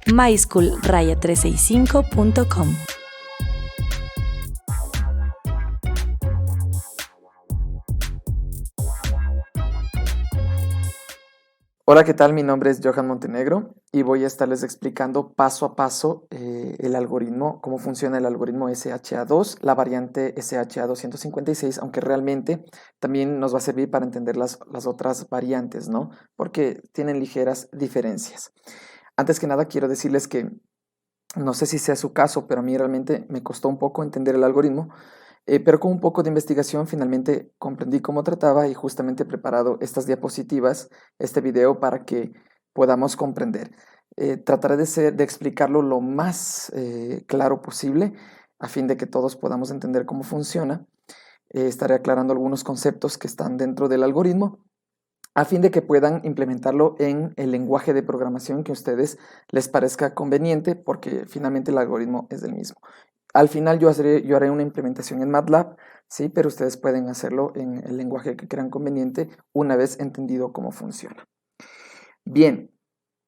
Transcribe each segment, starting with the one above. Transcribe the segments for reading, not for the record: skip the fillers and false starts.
myschool-365.com. Hola, ¿qué tal? Mi nombre es Johan Montenegro y voy a estarles explicando paso a paso el algoritmo, cómo funciona el algoritmo SHA-2, la variante SHA-256, aunque realmente también nos va a servir para entender las otras variantes, ¿no? Porque tienen ligeras diferencias. Antes que nada, quiero decirles que no sé si sea su caso, pero a mí realmente me costó un poco entender el algoritmo. Pero con un poco de investigación finalmente comprendí cómo trataba y justamente he preparado estas diapositivas, este video para que podamos comprender. Trataré de explicarlo lo más claro posible a fin de que todos podamos entender cómo funciona. Estaré aclarando algunos conceptos que están dentro del algoritmo a fin de que puedan implementarlo en el lenguaje de programación que a ustedes les parezca conveniente, porque finalmente el algoritmo es el mismo. Al final yo haré una implementación en MATLAB, ¿sí? Pero ustedes pueden hacerlo en el lenguaje que crean conveniente una vez entendido cómo funciona. Bien,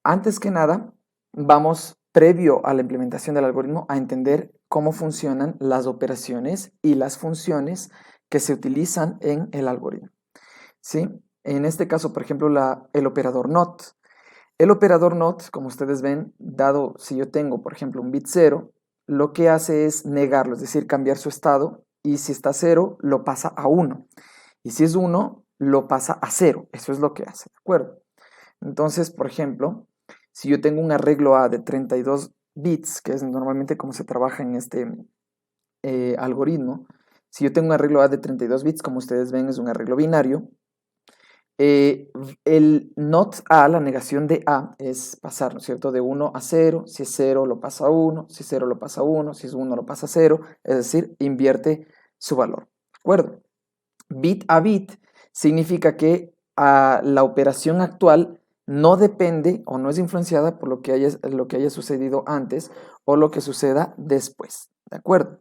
antes que nada, vamos, previo a la implementación del algoritmo, a entender cómo funcionan las operaciones y las funciones que se utilizan en el algoritmo, ¿sí? En este caso, por ejemplo, el operador NOT. El operador NOT, como ustedes ven, dado si yo tengo, por ejemplo, un bit 0, lo que hace es negarlo, es decir, cambiar su estado, y si está 0, lo pasa a 1. Y si es 1, lo pasa a 0. Eso es lo que hace, ¿de acuerdo? Entonces, por ejemplo, si yo tengo un arreglo A de 32 bits, que es normalmente como se trabaja en este algoritmo, si yo tengo un arreglo A de 32 bits, como ustedes ven, es un arreglo binario. El not A, la negación de A, es pasar, ¿no es cierto?, de 1 a 0. Si es 0, lo pasa a 1. Si es 0, lo pasa a 1. Si es 1, lo pasa a 0. Es decir, invierte su valor. ¿De acuerdo? Bit a bit significa que la operación actual no depende o no es influenciada por lo que haya sucedido antes o lo que suceda después. ¿De acuerdo?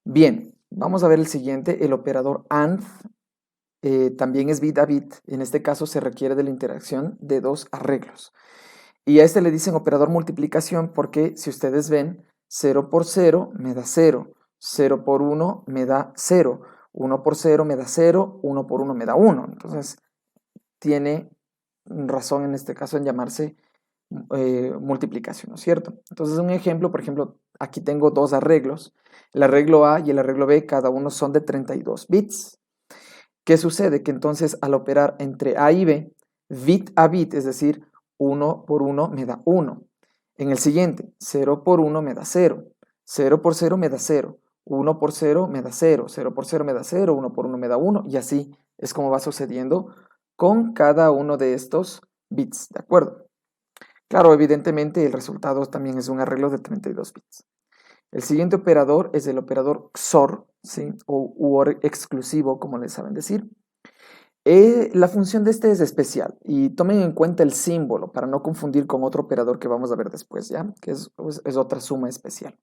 Bien, vamos a ver el siguiente, el operador AND. También es bit a bit. En este caso se requiere de la interacción de dos arreglos. Y a este le dicen operador multiplicación porque si ustedes ven, 0 por 0 me da 0, 0 por 1 me da 0, 1 por 0 me da 0, 1 por 1 me da 1. Entonces tiene razón en este caso en llamarse multiplicación, ¿no es cierto? Entonces un ejemplo, por ejemplo, aquí tengo dos arreglos, el arreglo A y el arreglo B, cada uno son de 32 bits. ¿Qué sucede? Que entonces al operar entre A y B, bit a bit, es decir, 1 por 1 me da 1. En el siguiente, 0 por 1 me da 0, 0 por 0 me da 0, 1 por 0 me da 0, 0 por 0 me da 0, 1 por 1 me da 1, y así es como va sucediendo con cada uno de estos bits, ¿de acuerdo? Claro, evidentemente el resultado también es un arreglo de 32 bits. El siguiente operador es el operador XOR, ¿sí? O OR exclusivo, como les saben decir. La función de este es especial y tomen en cuenta el símbolo para no confundir con otro operador que vamos a ver después, ¿ya? Que es otra suma especial.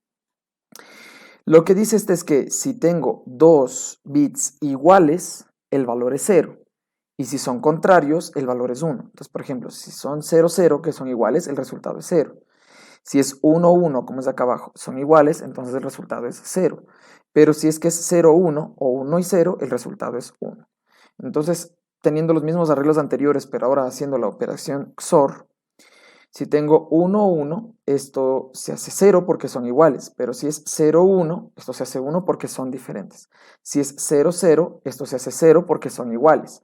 Lo que dice este es que si tengo dos bits iguales, el valor es 0. Y si son contrarios, el valor es 1. Entonces, por ejemplo, si son 0, 0, que son iguales, el resultado es 0. Si es 1, 1, como es acá abajo, son iguales, entonces el resultado es 0. Pero si es que es 0, 1 o 1 y 0, el resultado es 1. Entonces, teniendo los mismos arreglos anteriores, pero ahora haciendo la operación XOR, si tengo 1, 1, esto se hace 0 porque son iguales, pero si es 0, 1, esto se hace 1 porque son diferentes. Si es 0, 0, esto se hace 0 porque son iguales.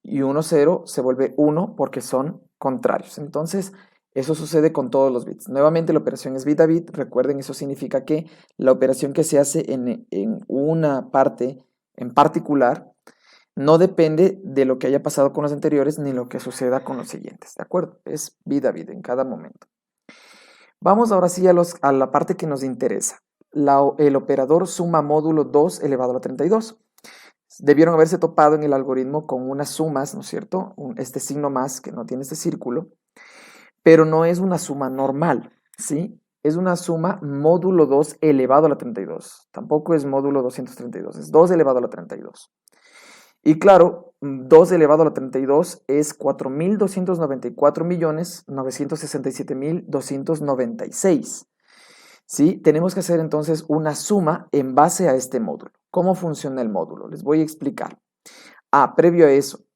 Y 1, 0 se vuelve 1 porque son contrarios. Entonces, eso sucede con todos los bits. Nuevamente, la operación es bit a bit. Recuerden, eso significa que la operación que se hace en una parte en particular no depende de lo que haya pasado con los anteriores ni lo que suceda con los siguientes, ¿de acuerdo? Es bit a bit en cada momento. Vamos ahora sí a la parte que nos interesa. El operador suma módulo 2 elevado a la 32. Debieron haberse topado en el algoritmo con unas sumas, ¿no es cierto? Este signo más que no tiene este círculo, pero no es una suma normal, ¿sí? Es una suma módulo 2 elevado a la 32. Tampoco es módulo 232, es 2 elevado a la 32. Y claro, 2 elevado a la 32 es 4.294.967.296. ¿Sí? Tenemos que hacer entonces una suma en base a este módulo. ¿Cómo funciona el módulo? Les voy a explicar. Previo a eso,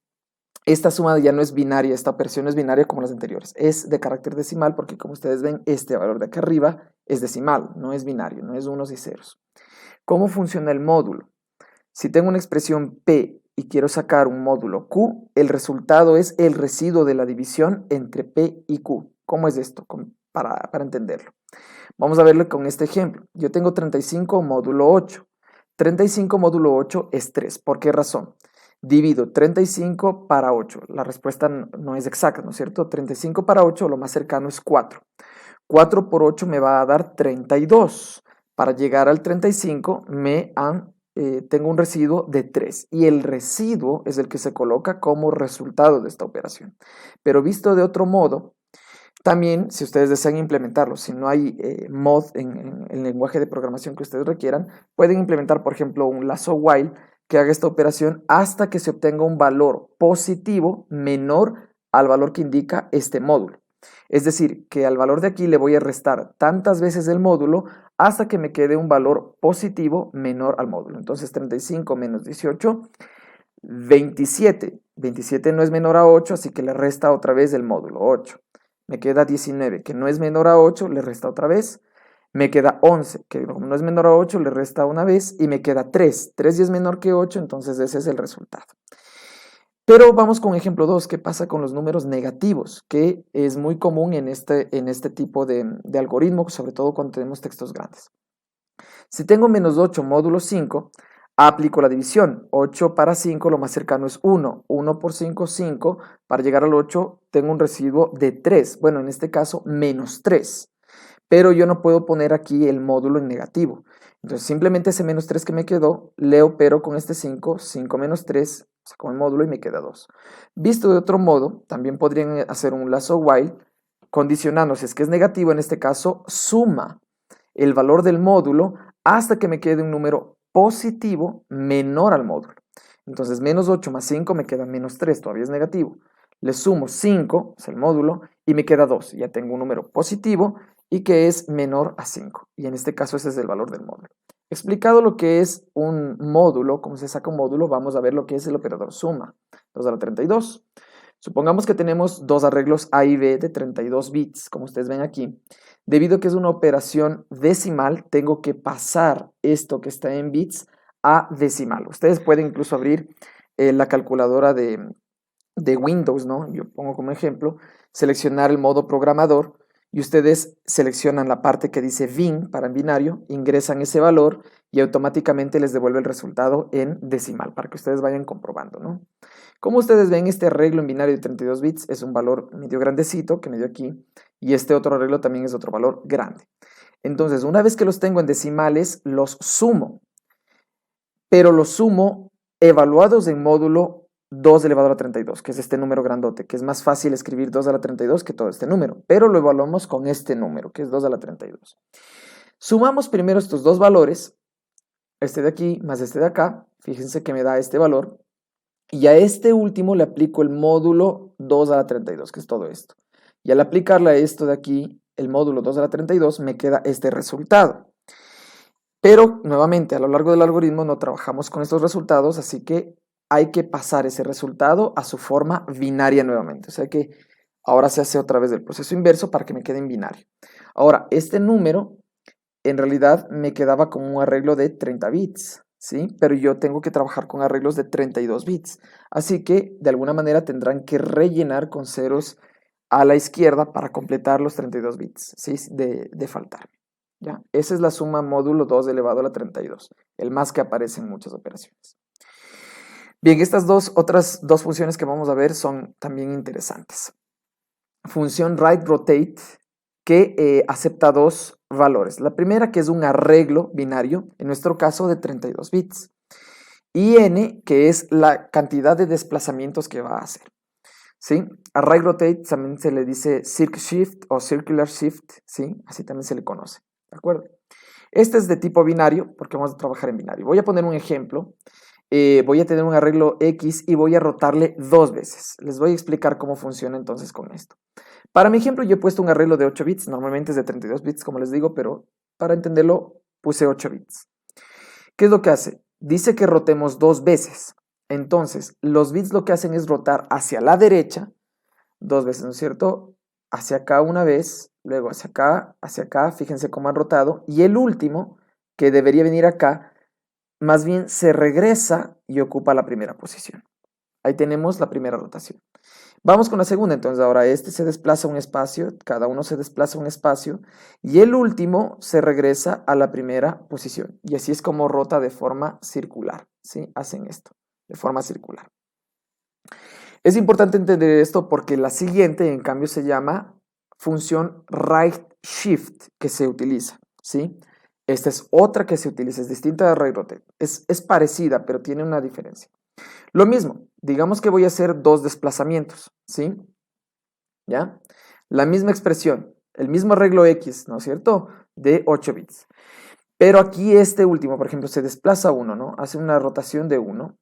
esta suma ya no es binaria, esta operación no es binaria como las anteriores. Es de carácter decimal porque, como ustedes ven, este valor de acá arriba es decimal, no es binario, no es unos y ceros. ¿Cómo funciona el módulo? Si tengo una expresión P y quiero sacar un módulo Q, el resultado es el residuo de la división entre P y Q. ¿Cómo es esto? Para entenderlo. Vamos a verlo con este ejemplo. Yo tengo 35 módulo 8. 35 módulo 8 es 3. ¿Por qué razón? Divido 35 para 8. La respuesta no es exacta, ¿no es cierto? 35 para 8, lo más cercano es 4. 4 por 8 me va a dar 32. Para llegar al 35 tengo un residuo de 3. Y el residuo es el que se coloca como resultado de esta operación. Pero visto de otro modo, también, si ustedes desean implementarlo, si no hay mod en el lenguaje de programación que ustedes requieran, pueden implementar, por ejemplo, un lazo while que haga esta operación hasta que se obtenga un valor positivo menor al valor que indica este módulo. Es decir, que al valor de aquí le voy a restar tantas veces el módulo hasta que me quede un valor positivo menor al módulo. Entonces, 35 menos 18, 27. 27 no es menor a 8, así que le resta otra vez el módulo 8. Me queda 19, que no es menor a 8, le resta otra vez. Me queda 11, que como no es menor a 8, le resta una vez. Y me queda 3. 3 ya es menor que 8, entonces ese es el resultado. Pero vamos con ejemplo 2, ¿qué pasa con los números negativos? Que es muy común en este tipo de algoritmo, sobre todo cuando tenemos textos grandes. Si tengo menos 8 módulo 5, aplico la división. 8 para 5, lo más cercano es 1. 1 por 5, 5. Para llegar al 8 tengo un residuo de 3. Bueno, en este caso, menos 3. Pero yo no puedo poner aquí el módulo en negativo. Entonces, simplemente ese menos 3 que me quedó, le opero con este 5. 5 menos 3, saco el módulo y me queda 2. Visto de otro modo, también podrían hacer un lazo while, condicionando, si es que es negativo, en este caso, suma el valor del módulo hasta que me quede un número positivo menor al módulo. Entonces, menos 8 más 5 me queda menos 3, todavía es negativo. Le sumo 5, es el módulo, y me queda 2. Ya tengo un número positivo y que es menor a 5. Y en este caso ese es el valor del módulo. Explicado lo que es un módulo, cómo se saca un módulo, vamos a ver lo que es el operador suma. 2 a la 32. Supongamos que tenemos dos arreglos A y B de 32 bits, como ustedes ven aquí. Debido a que es una operación decimal, tengo que pasar esto que está en bits a decimal. Ustedes pueden incluso abrir la calculadora de Windows, ¿no? Yo pongo como ejemplo, seleccionar el modo programador y ustedes seleccionan la parte que dice bin para en binario, ingresan ese valor y automáticamente les devuelve el resultado en decimal para que ustedes vayan comprobando, ¿no? Como ustedes ven, este arreglo en binario de 32 bits es un valor medio grandecito que me dio aquí y este otro arreglo también es otro valor grande. Entonces, una vez que los tengo en decimales, los sumo, pero los sumo evaluados en módulo 2 elevado a la 32, que es este número grandote, que es más fácil escribir 2 a la 32 que todo este número, pero lo evaluamos con este número, que es 2 a la 32. Sumamos primero estos dos valores, este de aquí más este de acá, fíjense que me da este valor, y a este último le aplico el módulo 2 a la 32, que es todo esto. Y al aplicarle a esto de aquí, el módulo 2 a la 32, me queda este resultado. Pero, nuevamente, a lo largo del algoritmo no trabajamos con estos resultados, así que hay que pasar ese resultado a su forma binaria nuevamente. O sea que ahora se hace otra vez el proceso inverso para que me quede en binario. Ahora, este número en realidad me quedaba como un arreglo de 30 bits. ¿Sí? Pero yo tengo que trabajar con arreglos de 32 bits. Así que de alguna manera tendrán que rellenar con ceros a la izquierda para completar los 32 bits, ¿sí? de faltar. ¿Ya? Esa es la suma módulo 2 elevado a la 32, el más que aparece en muchas operaciones. Bien, estas otras dos funciones que vamos a ver son también interesantes. Función write-rotate que acepta dos valores. La primera, que es un arreglo binario, en nuestro caso de 32 bits. Y n, que es la cantidad de desplazamientos que va a hacer. ¿Sí? A write-rotate también se le dice circ shift o circular shift, ¿sí? Así también se le conoce. ¿De acuerdo? Este es de tipo binario, porque vamos a trabajar en binario. Voy a poner un ejemplo. voy a tener un arreglo X y voy a rotarle 2 veces. Les voy a explicar cómo funciona entonces con esto. Para mi ejemplo, yo he puesto un arreglo de 8 bits, normalmente es de 32 bits, como les digo, pero para entenderlo puse 8 bits. ¿Qué es lo que hace? Dice que rotemos 2 veces. Entonces, los bits lo que hacen es rotar hacia la derecha 2 veces, ¿no es cierto? Hacia acá una vez, luego hacia acá, fíjense cómo han rotado. Y el último, que debería venir acá, más bien se regresa y ocupa la primera posición. Ahí tenemos la primera rotación. Vamos con la segunda, entonces ahora este se desplaza un espacio, cada uno se desplaza un espacio, y el último se regresa a la primera posición. Y así es como rota de forma circular, ¿sí? Hacen esto, de forma circular. Es importante entender esto porque la siguiente, en cambio, se llama función right shift que se utiliza, ¿sí? Esta es otra que se utiliza, es distinta de right rotate. Es parecida, pero tiene una diferencia. Lo mismo, digamos que voy a hacer 2 desplazamientos, ¿sí? ¿Ya? La misma expresión, el mismo arreglo X, ¿no es cierto? De 8 bits. Pero aquí este último, por ejemplo, se desplaza 1, ¿no? Hace una rotación de 1.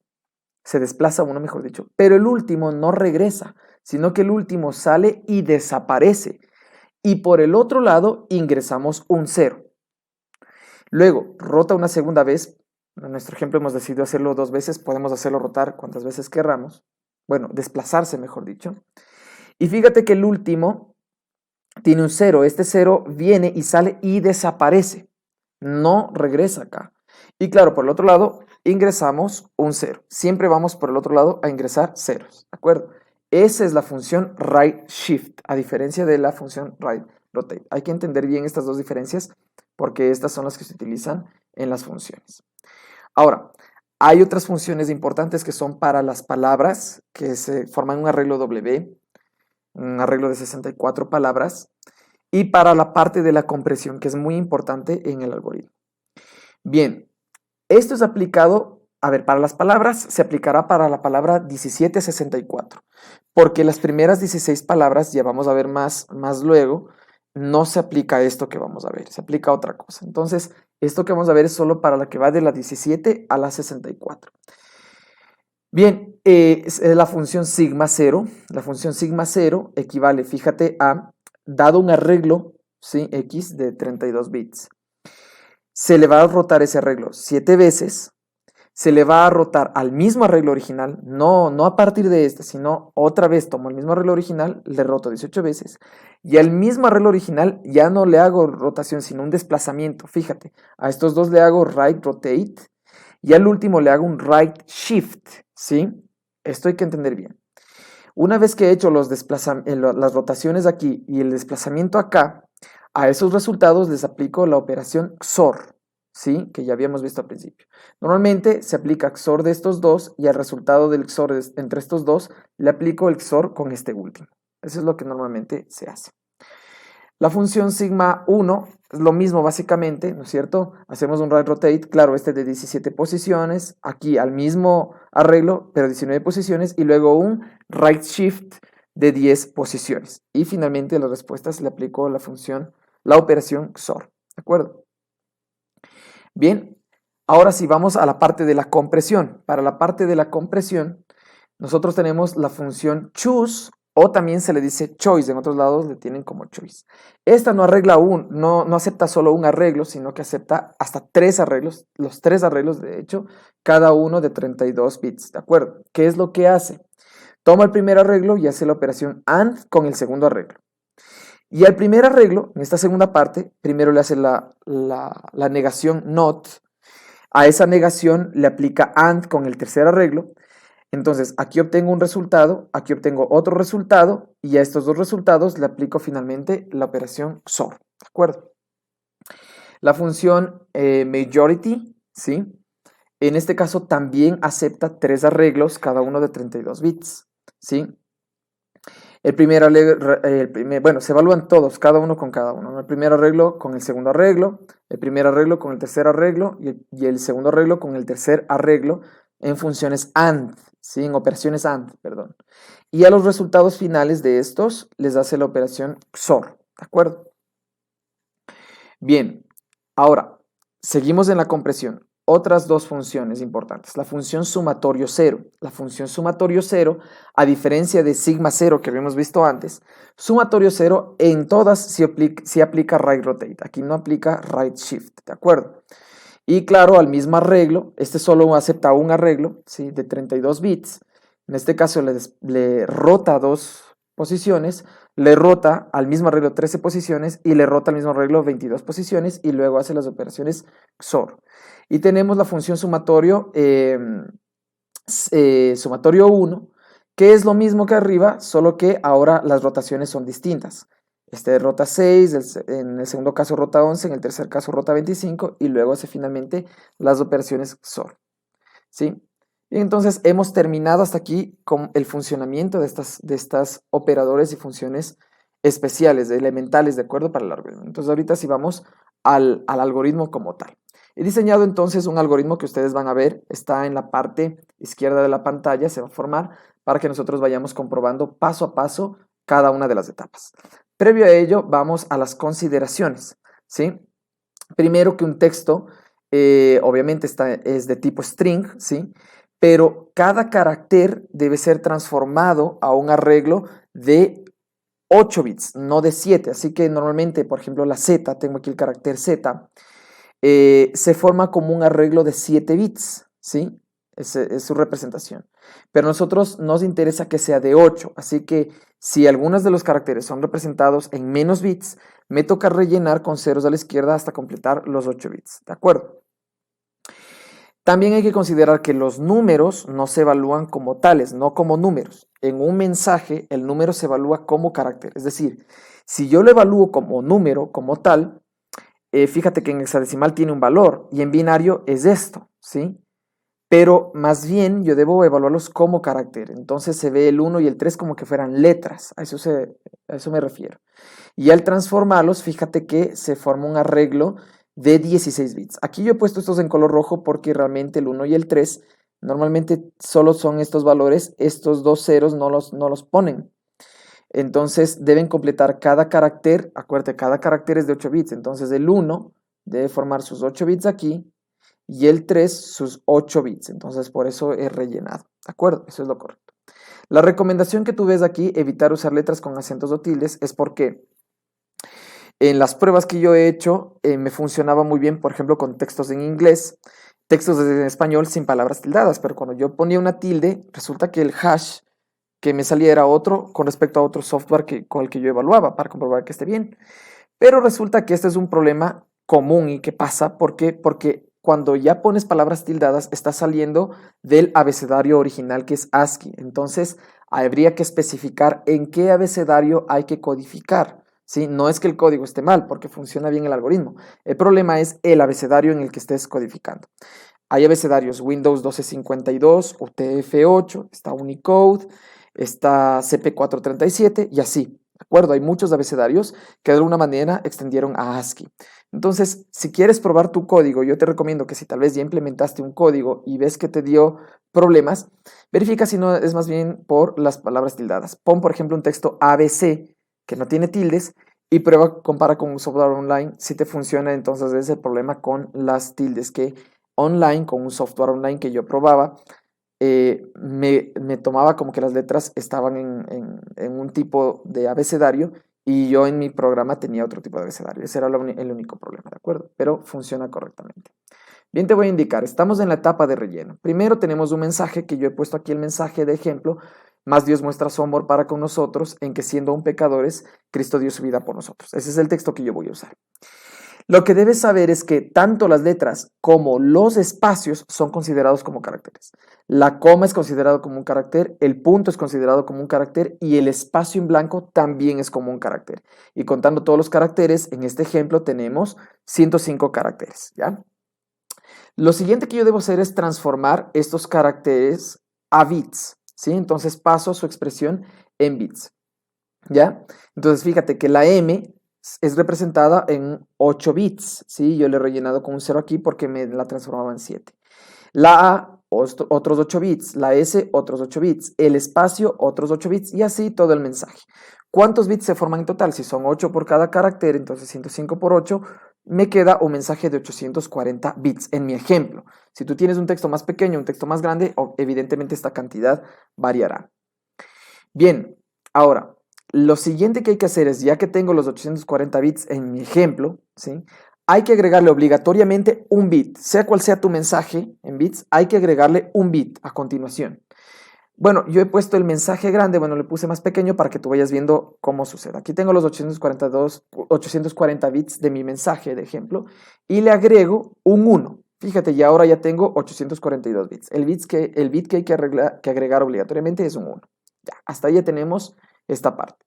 Se desplaza 1, mejor dicho. Pero el último no regresa, sino que el último sale y desaparece. Y por el otro lado ingresamos un 0. Luego, rota una segunda vez. En nuestro ejemplo hemos decidido hacerlo 2 veces. Podemos hacerlo rotar cuantas veces querramos. Bueno, desplazarse, mejor dicho. Y fíjate que el último tiene un 0. Este 0 viene y sale y desaparece. No regresa acá. Y claro, por el otro lado ingresamos un 0. Siempre vamos por el otro lado a ingresar ceros. ¿De acuerdo? Esa es la función right shift, a diferencia de la función right rotate. Hay que entender bien estas dos diferencias porque estas son las que se utilizan en las funciones. Ahora, hay otras funciones importantes que son para las palabras que se forman un arreglo W, un arreglo de 64 palabras, y para la parte de la compresión, que es muy importante en el algoritmo. Bien, esto es aplicado, a ver, para las palabras se aplicará para la palabra 1764, porque las primeras 16 palabras, ya vamos a ver más luego, no se aplica esto que vamos a ver, se aplica otra cosa. Entonces, esto que vamos a ver es solo para la que va de la 17 a la 64. Bien, es la función sigma 0. La función sigma 0 equivale, fíjate, a, dado un arreglo, ¿sí? X de 32 bits. Se le va a rotar ese arreglo 7 veces. Se le va a rotar al mismo arreglo original, no a partir de este, sino otra vez tomo el mismo arreglo original, le roto 18 veces, y al mismo arreglo original ya no le hago rotación, sino un desplazamiento. Fíjate, a estos dos le hago right rotate, y al último le hago un right shift, ¿sí? Esto hay que entender bien. Una vez que he hecho las rotaciones aquí y el desplazamiento acá, a esos resultados les aplico la operación XOR, ¿sí? Que ya habíamos visto al principio. Normalmente se aplica XOR de estos dos y al resultado del XOR entre estos dos le aplico el XOR con este último. Eso es lo que normalmente se hace. La función sigma 1 es lo mismo básicamente, ¿no es cierto? Hacemos un right rotate, claro, este de 17 posiciones, aquí al mismo arreglo, pero 19 posiciones, y luego un right shift de 10 posiciones. Y finalmente las respuestas le aplico la operación XOR, ¿de acuerdo? Bien, ahora sí vamos a la parte de la compresión. Para la parte de la compresión, nosotros tenemos la función choose, o también se le dice choice, en otros lados le tienen como choice. Esta no acepta solo un arreglo, sino que acepta hasta 3 arreglos, los 3 arreglos de hecho, cada uno de 32 bits, ¿de acuerdo? ¿Qué es lo que hace? Toma el primer arreglo y hace la operación AND con el segundo arreglo. Y al primer arreglo, en esta segunda parte, primero le hace la negación NOT, a esa negación le aplica AND con el tercer arreglo. Entonces, aquí obtengo un resultado, aquí obtengo otro resultado, y a estos dos resultados le aplico finalmente la operación XOR, ¿de acuerdo? La función majority, ¿sí? En este caso también acepta 3 arreglos, cada uno de 32 bits, ¿sí? Bueno, se evalúan todos, cada uno con cada uno, ¿no? El primer arreglo con el segundo arreglo, el primer arreglo con el tercer arreglo, y el segundo arreglo con el tercer arreglo en funciones AND, ¿sí? En operaciones AND, perdón. Y a los resultados finales de estos les hace la operación XOR, ¿de acuerdo? Bien, ahora, seguimos en la compresión. otras dos funciones importantes. La función sumatorio cero. La función sumatorio cero, a diferencia de sigma cero que habíamos visto antes, sumatorio cero en todas sí aplica right rotate. Aquí no aplica right shift, ¿de acuerdo? Y claro, al mismo arreglo, este solo acepta un arreglo, ¿sí? De 32 bits. En este caso le rota dos posiciones, le rota al mismo arreglo 13 posiciones y le rota al mismo arreglo 22 posiciones y luego hace las operaciones XOR. Y tenemos la función sumatorio, sumatorio 1, que es lo mismo que arriba, solo que ahora las rotaciones son distintas. Este rota 6, en el segundo caso rota 11, en el tercer caso rota 25 y luego hace finalmente las operaciones XOR. ¿Sí? Y entonces hemos terminado hasta aquí con el funcionamiento de estas operadores y funciones especiales, elementales, ¿de acuerdo? Para el algoritmo. Entonces ahorita sí vamos al algoritmo como tal. He diseñado entonces un algoritmo que ustedes van a ver, está en la parte izquierda de la pantalla, se va a formar para que nosotros vayamos comprobando paso a paso cada una de las etapas. Previo a ello, vamos a las consideraciones, ¿sí? Primero que un texto, obviamente es de tipo string, ¿sí? Pero cada carácter debe ser transformado a un arreglo de 8 bits, no de 7. Así que normalmente, por ejemplo, la Z, tengo aquí el carácter Z, se forma como un arreglo de 7 bits, ¿sí? Es su representación. Pero a nosotros nos interesa que sea de 8, así que si algunos de los caracteres son representados en menos bits, me toca rellenar con ceros a la izquierda hasta completar los 8 bits, ¿de acuerdo? También hay que considerar que los números no se evalúan como tales, no como números. En un mensaje, el número se evalúa como carácter. Es decir, si yo lo evalúo como número, como tal, fíjate que en hexadecimal tiene un valor y en binario es esto, ¿sí? Pero más bien yo debo evaluarlos como carácter. Entonces se ve el 1 y el 3 como que fueran letras. A eso me refiero. Y al transformarlos, fíjate que se forma un arreglo de 16 bits. Aquí yo he puesto estos en color rojo porque realmente el 1 y el 3 normalmente solo son estos valores, estos dos ceros no los ponen. Entonces deben completar cada carácter, acuérdate, cada carácter es de 8 bits, entonces el 1 debe formar sus 8 bits aquí y el 3 sus 8 bits, entonces por eso es rellenado, ¿de acuerdo? Eso es lo correcto. La recomendación que tú ves aquí, evitar usar letras con acentos o tildes, es porque en las pruebas que yo he hecho, me funcionaba muy bien, por ejemplo, con textos en inglés, textos en español sin palabras tildadas, pero cuando yo ponía una tilde, resulta que el hash que me salía era otro con respecto a otro software con el que yo evaluaba para comprobar que esté bien. Pero resulta que este es un problema común y que pasa, ¿por qué? Porque cuando ya pones palabras tildadas, está saliendo del abecedario original que es ASCII. Entonces, habría que especificar en qué abecedario hay que codificar. ¿Sí? No es que el código esté mal, porque funciona bien el algoritmo. El problema es el abecedario en el que estés codificando. Hay abecedarios Windows 1252, UTF-8, está Unicode, está CP437 y así. ¿De acuerdo? Hay muchos abecedarios que de alguna manera extendieron a ASCII. Entonces, si quieres probar tu código, yo te recomiendo que si tal vez ya implementaste un código y ves que te dio problemas, verifica si no es más bien por las palabras tildadas. Pon, por ejemplo, un texto ABC que no tiene tildes y compara con un software online. Si te funciona, entonces es el problema con las tildes, que online, con un software online que yo probaba, me tomaba como que las letras estaban en un tipo de abecedario y yo en mi programa tenía otro tipo de abecedario. Ese era el único problema, ¿de acuerdo? Pero funciona correctamente. Bien, te voy a indicar, estamos en la etapa de relleno. Primero tenemos un mensaje que yo he puesto aquí, el mensaje de ejemplo: más Dios muestra su amor para con nosotros, en que siendo aún pecadores, Cristo dio su vida por nosotros. Ese es el texto que yo voy a usar. Lo que debes saber es que tanto las letras como los espacios son considerados como caracteres. La coma es considerado como un carácter, el punto es considerado como un carácter y el espacio en blanco también es como un carácter. Y contando todos los caracteres, en este ejemplo tenemos 105 caracteres, ¿ya? Lo siguiente que yo debo hacer es transformar estos caracteres a bits, ¿sí? Entonces paso a su expresión en bits, ¿ya? Entonces fíjate que la M es representada en 8 bits, ¿sí? Yo le he rellenado con un 0 aquí porque me la transformaba en 7. La A, otros 8 bits. La S, otros 8 bits. El espacio, otros 8 bits. Y así todo el mensaje. ¿Cuántos bits se forman en total? Si son 8 por cada carácter, entonces 105 por 8, me queda un mensaje de 840 bits en mi ejemplo. Si tú tienes un texto más pequeño, un texto más grande, evidentemente esta cantidad variará. Bien, ahora, lo siguiente que hay que hacer es, ya que tengo los 840 bits en mi ejemplo, ¿sí? Hay que agregarle obligatoriamente un bit. Sea cual sea tu mensaje en bits, hay que agregarle un bit a continuación. Bueno, yo he puesto el mensaje grande, bueno, le puse más pequeño para que tú vayas viendo cómo sucede. Aquí tengo los 840 bits de mi mensaje, de ejemplo, y le agrego un 1. Fíjate, y ahora ya tengo 842 bits. El bit que hay que agregar obligatoriamente es un 1. Ya, hasta ahí ya tenemos esta parte.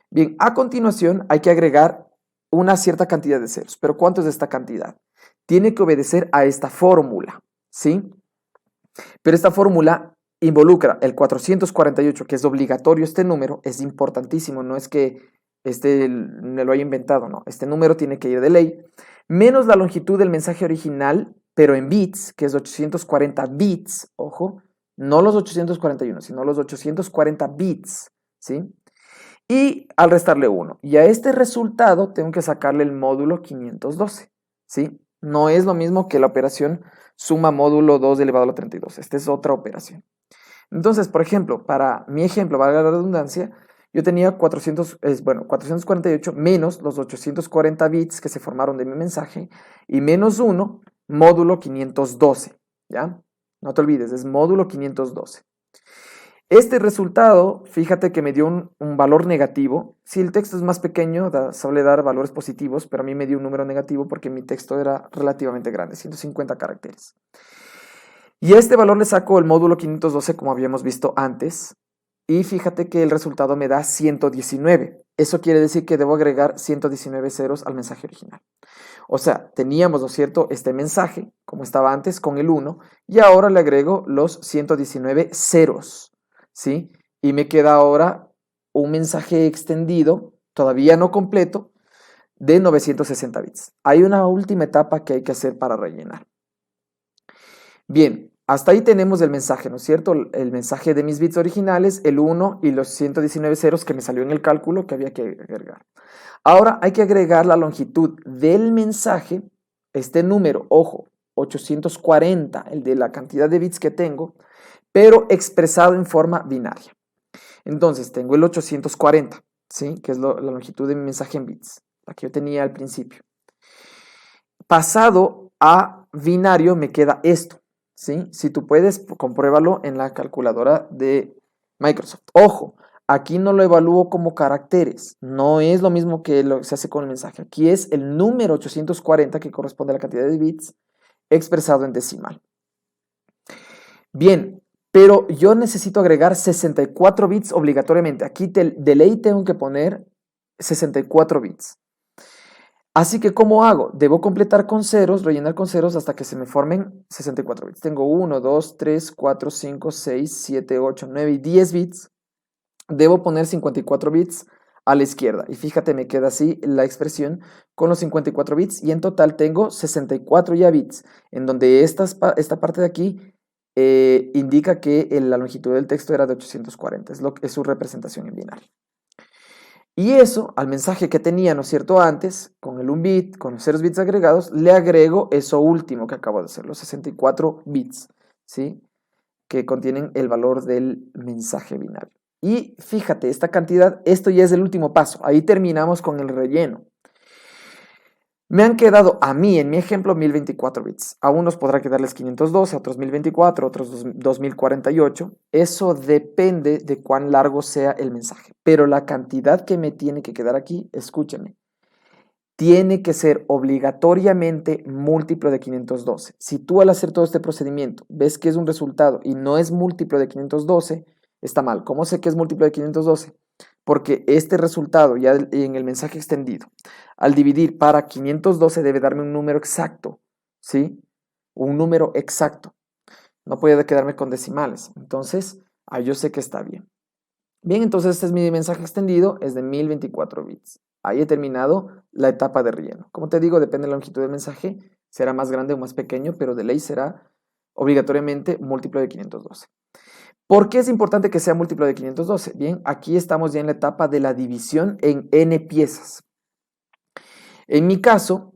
Bien, a continuación hay que agregar una cierta cantidad de ceros. ¿Pero cuánto es esta cantidad? Tiene que obedecer a esta fórmula, ¿sí? Pero esta fórmula involucra el 448, que es obligatorio este número, es importantísimo, no es que me lo haya inventado, no, este número tiene que ir de ley, menos la longitud del mensaje original, pero en bits, que es 840 bits, ojo, no los 841, sino los 840 bits, ¿sí? Y al restarle 1. Y a este resultado tengo que sacarle el módulo 512, ¿sí? No es lo mismo que la operación suma módulo 2 elevado a la 32. Esta es otra operación. Entonces, por ejemplo, para mi ejemplo, valga la redundancia, yo tenía 448 menos los 840 bits que se formaron de mi mensaje y menos 1 módulo 512, ¿ya? No te olvides, es módulo 512. Este resultado, fíjate que me dio un valor negativo. Si el texto es más pequeño, suele dar valores positivos, pero a mí me dio un número negativo porque mi texto era relativamente grande, 150 caracteres. Y a este valor le saco el módulo 512 como habíamos visto antes. Y fíjate que el resultado me da 119. Eso quiere decir que debo agregar 119 ceros al mensaje original. O sea, teníamos, ¿no es cierto?, este mensaje, como estaba antes, con el 1, y ahora le agrego los 119 ceros, ¿sí? Y me queda ahora un mensaje extendido, todavía no completo, de 960 bits. Hay una última etapa que hay que hacer para rellenar. Bien, hasta ahí tenemos el mensaje, ¿no es cierto? El mensaje de mis bits originales, el 1 y los 119 ceros que me salió en el cálculo que había que agregar. Ahora hay que agregar la longitud del mensaje, este número, ojo, 840, el de la cantidad de bits que tengo, pero expresado en forma binaria. Entonces tengo el 840, ¿sí? Que es la longitud de mi mensaje en bits, la que yo tenía al principio. Pasado a binario me queda esto, ¿sí? Si tú puedes, compruébalo en la calculadora de Microsoft. Ojo, aquí no lo evalúo como caracteres, no es lo mismo que lo que se hace con el mensaje. Aquí es el número 840 que corresponde a la cantidad de bits expresado en decimal. Bien, pero yo necesito agregar 64 bits obligatoriamente. Aquí de ley tengo que poner 64 bits. Así que, ¿cómo hago? Debo completar con ceros, rellenar con ceros hasta que se me formen 64 bits. Tengo 1, 2, 3, 4, 5, 6, 7, 8, 9 y 10 bits. Debo poner 54 bits a la izquierda. Y fíjate, me queda así la expresión con los 54 bits. Y en total tengo 64 ya bits, en donde esta parte de aquí indica que la longitud del texto era de 840. Es su representación en binario. Y eso, al mensaje que tenía, ¿no es cierto?, antes, con el 1 bit, con los 0 bits agregados, le agrego eso último que acabo de hacer, los 64 bits, ¿sí? Que contienen el valor del mensaje binario. Y fíjate, esta cantidad, esto ya es el último paso, ahí terminamos con el relleno. Me han quedado a mí, en mi ejemplo, 1024 bits. A unos podrá quedarles 512, a otros 1024, a otros 2048. Eso depende de cuán largo sea el mensaje. Pero la cantidad que me tiene que quedar aquí, escúcheme, tiene que ser obligatoriamente múltiplo de 512. Si tú al hacer todo este procedimiento ves que es un resultado y no es múltiplo de 512, está mal. ¿Cómo sé que es múltiplo de 512? Porque este resultado ya en el mensaje extendido, al dividir para 512 debe darme un número exacto, ¿sí? Un número exacto. No puede quedarme con decimales. Entonces, ahí yo sé que está bien. Bien, entonces este es mi mensaje extendido, es de 1024 bits. Ahí he terminado la etapa de relleno. Como te digo, depende de la longitud del mensaje, será más grande o más pequeño, pero de ley será obligatoriamente múltiplo de 512. ¿Por qué es importante que sea múltiplo de 512? Bien, aquí estamos ya en la etapa de la división en n piezas. En mi caso,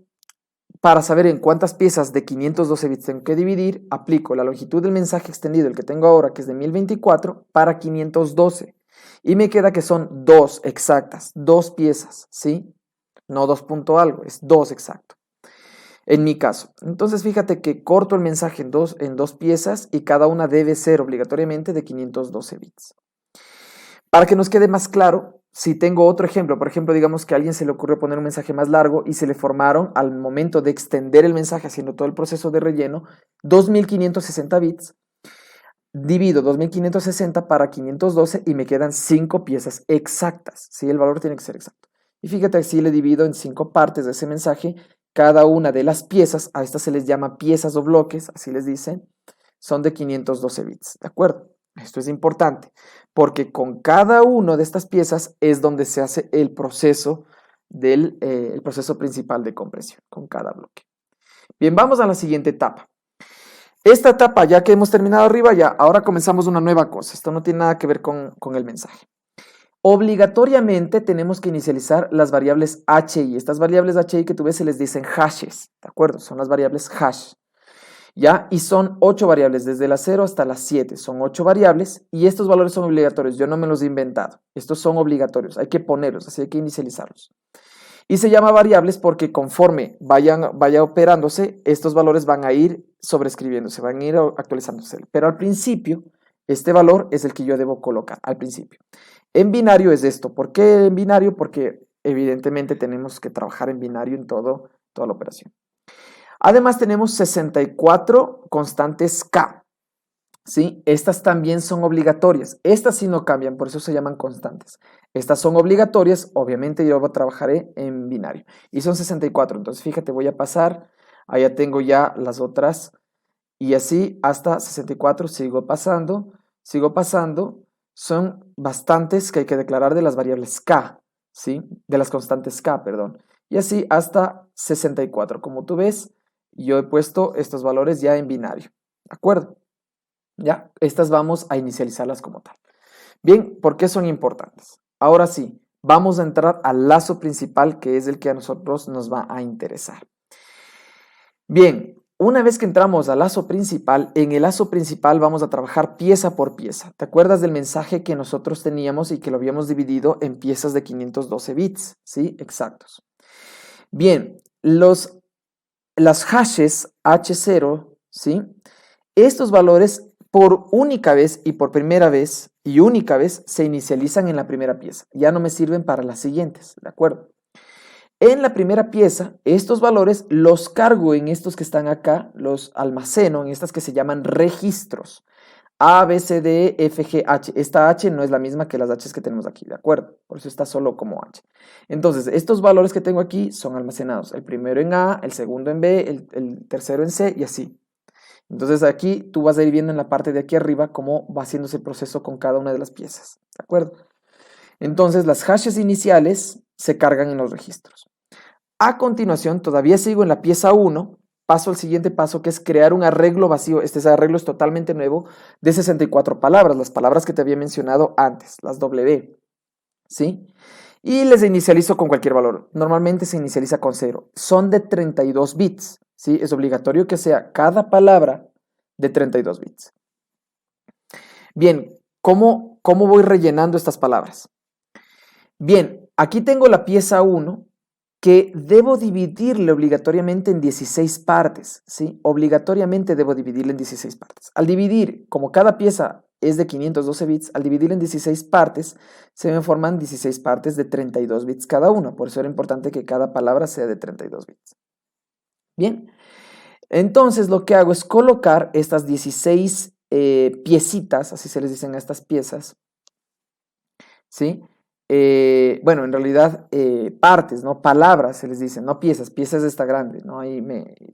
para saber en cuántas piezas de 512 bits tengo que dividir, aplico la longitud del mensaje extendido, el que tengo ahora, que es de 1024, para 512. Y me queda que son 2 exactas, 2 piezas, ¿sí? No 2 punto algo, es 2 exacto. En mi caso. Entonces fíjate que corto el mensaje en dos piezas y cada una debe ser obligatoriamente de 512 bits. Para que nos quede más claro, si tengo otro ejemplo, por ejemplo, digamos que a alguien se le ocurrió poner un mensaje más largo y se le formaron al momento de extender el mensaje haciendo todo el proceso de relleno 2560 bits, divido 2560 para 512 y me quedan 5 piezas exactas, ¿sí? El valor tiene que ser exacto. Y fíjate, así le divido en 5 partes de ese mensaje. Cada una de las piezas, a estas se les llama piezas o bloques, así les dicen, son de 512 bits, ¿de acuerdo? Esto es importante, porque con cada una de estas piezas es donde se hace el proceso el proceso principal de compresión, con cada bloque. Bien, vamos a la siguiente etapa. Esta etapa, ya que hemos terminado arriba, ya ahora comenzamos una nueva cosa. Esto no tiene nada que ver con el mensaje. Obligatoriamente tenemos que inicializar las variables HI. Estas variables HI que tú ves se les dicen hashes, ¿de acuerdo? Son las variables hash. ¿Ya? Y son 8 variables, desde la 0 hasta la 7. Son 8 variables y estos valores son obligatorios. Yo no me los he inventado. Estos son obligatorios. Hay que ponerlos, así hay que inicializarlos. Y se llama variables porque conforme vaya operándose, estos valores van a ir sobreescribiéndose, van a ir actualizándose. Pero al principio, este valor es el que yo debo colocar, al principio. En binario es esto. ¿Por qué en binario? Porque evidentemente tenemos que trabajar en binario en toda la operación. Además tenemos 64 constantes K, ¿sí? Estas también son obligatorias. Estas sí no cambian, por eso se llaman constantes. Estas son obligatorias, obviamente yo trabajaré en binario. Y son 64, entonces fíjate, voy a pasar, allá tengo ya las otras, y así hasta 64 sigo pasando. Son bastantes que hay que declarar de las variables K, ¿sí? De las constantes K, perdón. Y así hasta 64. Como tú ves, yo he puesto estos valores ya en binario, ¿de acuerdo? Ya, estas vamos a inicializarlas como tal. Bien, ¿por qué son importantes? Ahora sí, vamos a entrar al lazo principal, que es el que a nosotros nos va a interesar. Bien, una vez que entramos al lazo principal, en el lazo principal vamos a trabajar pieza por pieza. ¿Te acuerdas del mensaje que nosotros teníamos y que lo habíamos dividido en piezas de 512 bits? ¿Sí? Exactos. Bien, las hashes H0, ¿sí? Estos valores por única vez y por primera vez y única vez se inicializan en la primera pieza. Ya no me sirven para las siguientes, ¿de acuerdo? En la primera pieza, estos valores los cargo en estos que están acá, los almaceno en estas que se llaman registros. A, B, C, D, E, F, G, H. Esta H no es la misma que las H's que tenemos aquí, ¿de acuerdo? Por eso está solo como H. Entonces, estos valores que tengo aquí son almacenados. El primero en A, el segundo en B, el tercero en C y así. Entonces aquí tú vas a ir viendo en la parte de aquí arriba cómo va haciéndose el proceso con cada una de las piezas, ¿de acuerdo? Entonces las hashes iniciales se cargan en los registros. A continuación, todavía sigo en la pieza 1, paso al siguiente paso que es crear un arreglo vacío. Este arreglo es totalmente nuevo de 64 palabras, las palabras que te había mencionado antes, las W, ¿sí? Y les inicializo con cualquier valor. Normalmente se inicializa con 0. Son de 32 bits, ¿sí? Es obligatorio que sea cada palabra de 32 bits. Bien, ¿cómo voy rellenando estas palabras? Bien, aquí tengo la pieza 1 que debo dividirle obligatoriamente en 16 partes, ¿sí? Obligatoriamente debo dividirle en 16 partes. Al dividir, como cada pieza es de 512 bits, al dividirla en 16 partes, se me forman 16 partes de 32 bits cada una. Por eso era importante que cada palabra sea de 32 bits. Bien, entonces lo que hago es colocar estas 16 piecitas, así se les dicen a estas piezas, ¿sí? Bueno, en realidad partes, ¿no? Palabras se les dicen, no piezas, piezas está grande, ¿no? Ahí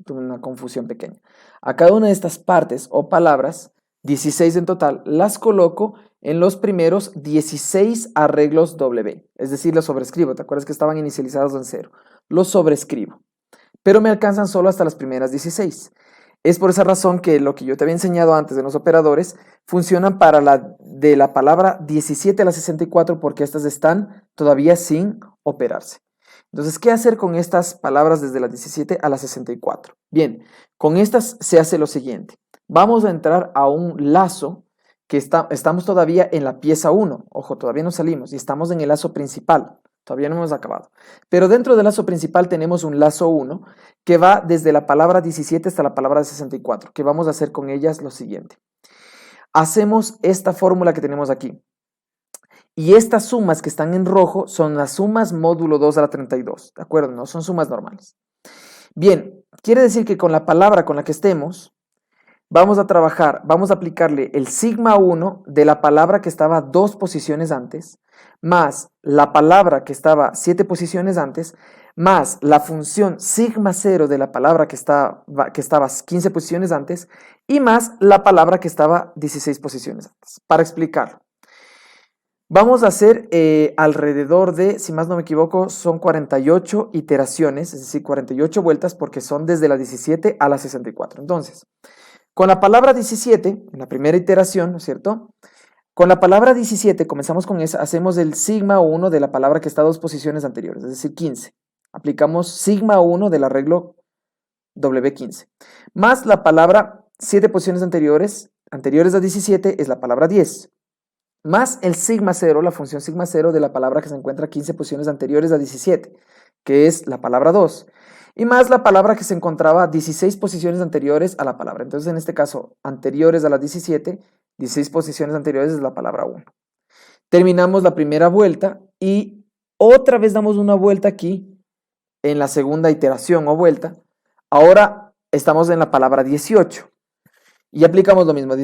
tuve una confusión pequeña. A cada una de estas partes o palabras, 16 en total, las coloco en los primeros 16 arreglos W, es decir, los sobrescribo. ¿Te acuerdas que estaban inicializados en 0? Los sobrescribo, pero me alcanzan solo hasta las primeras 16. Es por esa razón que lo que yo te había enseñado antes de los operadores funcionan para de la palabra 17 a la 64 porque estas están todavía sin operarse. Entonces, ¿qué hacer con estas palabras desde la 17 a la 64? Bien, con estas se hace lo siguiente. Vamos a entrar a un lazo que estamos todavía en la pieza 1. Ojo, todavía no salimos y estamos en el lazo principal. Todavía no hemos acabado. Pero dentro del lazo principal tenemos un lazo 1 que va desde la palabra 17 hasta la palabra 64, que vamos a hacer con ellas lo siguiente. Hacemos esta fórmula que tenemos aquí. Y estas sumas que están en rojo son las sumas módulo 2 a la 32, ¿de acuerdo? No son sumas normales. Bien, quiere decir que con la palabra con la que estemos, vamos a trabajar, vamos a aplicarle el sigma 1 de la palabra que estaba 2 posiciones antes, más la palabra que estaba 7 posiciones antes, más la función sigma 0 de la palabra que estaba 15 posiciones antes, y más la palabra que estaba 16 posiciones antes, para explicarlo. Vamos a hacer alrededor de, si más no me equivoco, son 48 iteraciones, es decir, 48 vueltas, porque son desde la 17 a la 64. Entonces, con la palabra 17, en la primera iteración, ¿no es cierto? Con la palabra 17, comenzamos con esa, hacemos el sigma 1 de la palabra que está a 2 posiciones anteriores, es decir, 15. Aplicamos sigma 1 del arreglo W15. Más la palabra 7 posiciones anteriores a 17, es la palabra 10. Más el sigma 0, la función sigma 0 de la palabra que se encuentra 15 posiciones anteriores a 17, que es la palabra 2. Y más la palabra que se encontraba 16 posiciones anteriores a la palabra. Entonces, en este caso, anteriores a la 17, 16 posiciones anteriores es la palabra 1. Terminamos la primera vuelta y otra vez damos una vuelta aquí en la segunda iteración o vuelta. Ahora estamos en la palabra 18. Y aplicamos lo mismo,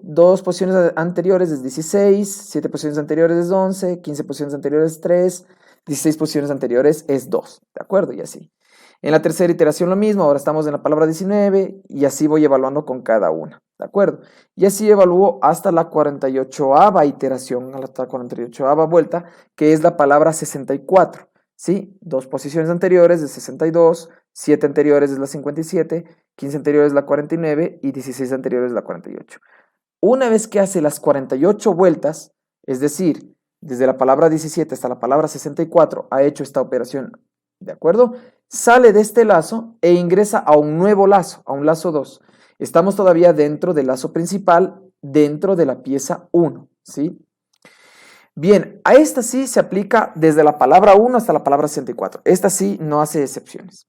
dos posiciones anteriores es 16, 7 posiciones anteriores es 11, 15 posiciones anteriores es 3, 16 posiciones anteriores es 2, ¿de acuerdo? Y así. En la tercera iteración lo mismo, ahora estamos en la palabra 19 y así voy evaluando con cada una, ¿de acuerdo? Y así evalúo hasta la 48ª iteración, hasta la 48ª vuelta, que es la palabra 64, ¿sí? 2 posiciones anteriores es 62, 7 anteriores es la 57, 15 anteriores es la 49 y 16 anteriores es la 48. Una vez que hace las 48 vueltas, es decir, desde la palabra 17 hasta la palabra 64, ha hecho esta operación, ¿de acuerdo? Sale de este lazo e ingresa a un nuevo lazo, a un lazo 2. Estamos todavía dentro del lazo principal, dentro de la pieza 1, ¿sí? Bien, a esta sí se aplica desde la palabra 1 hasta la palabra 64. Esta sí no hace excepciones.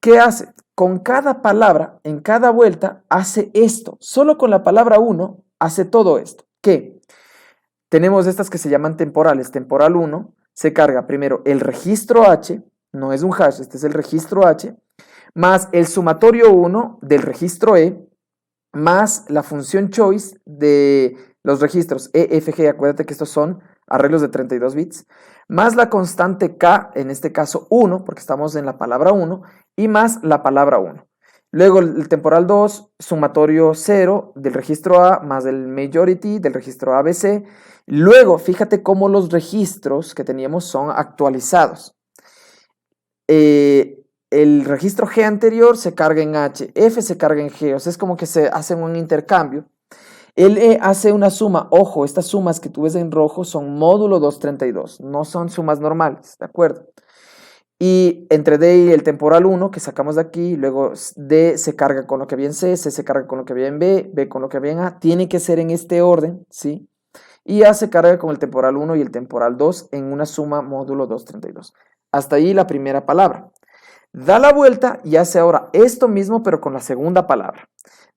¿Qué hace? Con cada palabra, en cada vuelta, hace esto. Solo con la palabra 1 hace todo esto. ¿Qué? Tenemos estas que se llaman temporales. Temporal 1 se carga primero el registro H, no es un hash, este es el registro H, más el sumatorio 1 del registro E, más la función choice de los registros E, F, G, acuérdate que estos son arreglos de 32 bits, más la constante K, en este caso 1, porque estamos en la palabra 1, y más la palabra 1. Luego el temporal 2, sumatorio 0 del registro A, más el majority del registro ABC. Luego, fíjate cómo los registros que teníamos son actualizados. El registro G anterior se carga en H, F se carga en G, o sea, es como que se hacen un intercambio. El E hace una suma, ojo, estas sumas que tú ves en rojo son módulo 232, no son sumas normales, ¿de acuerdo? Y entre D y el temporal 1 que sacamos de aquí, luego D se carga con lo que había en C, C se carga con lo que había en B, B con lo que había en A, tiene que ser en este orden, ¿sí? Y A se carga con el temporal 1 y el temporal 2 en una suma módulo 232. Hasta ahí la primera palabra. Da la vuelta y hace ahora esto mismo, pero con la segunda palabra.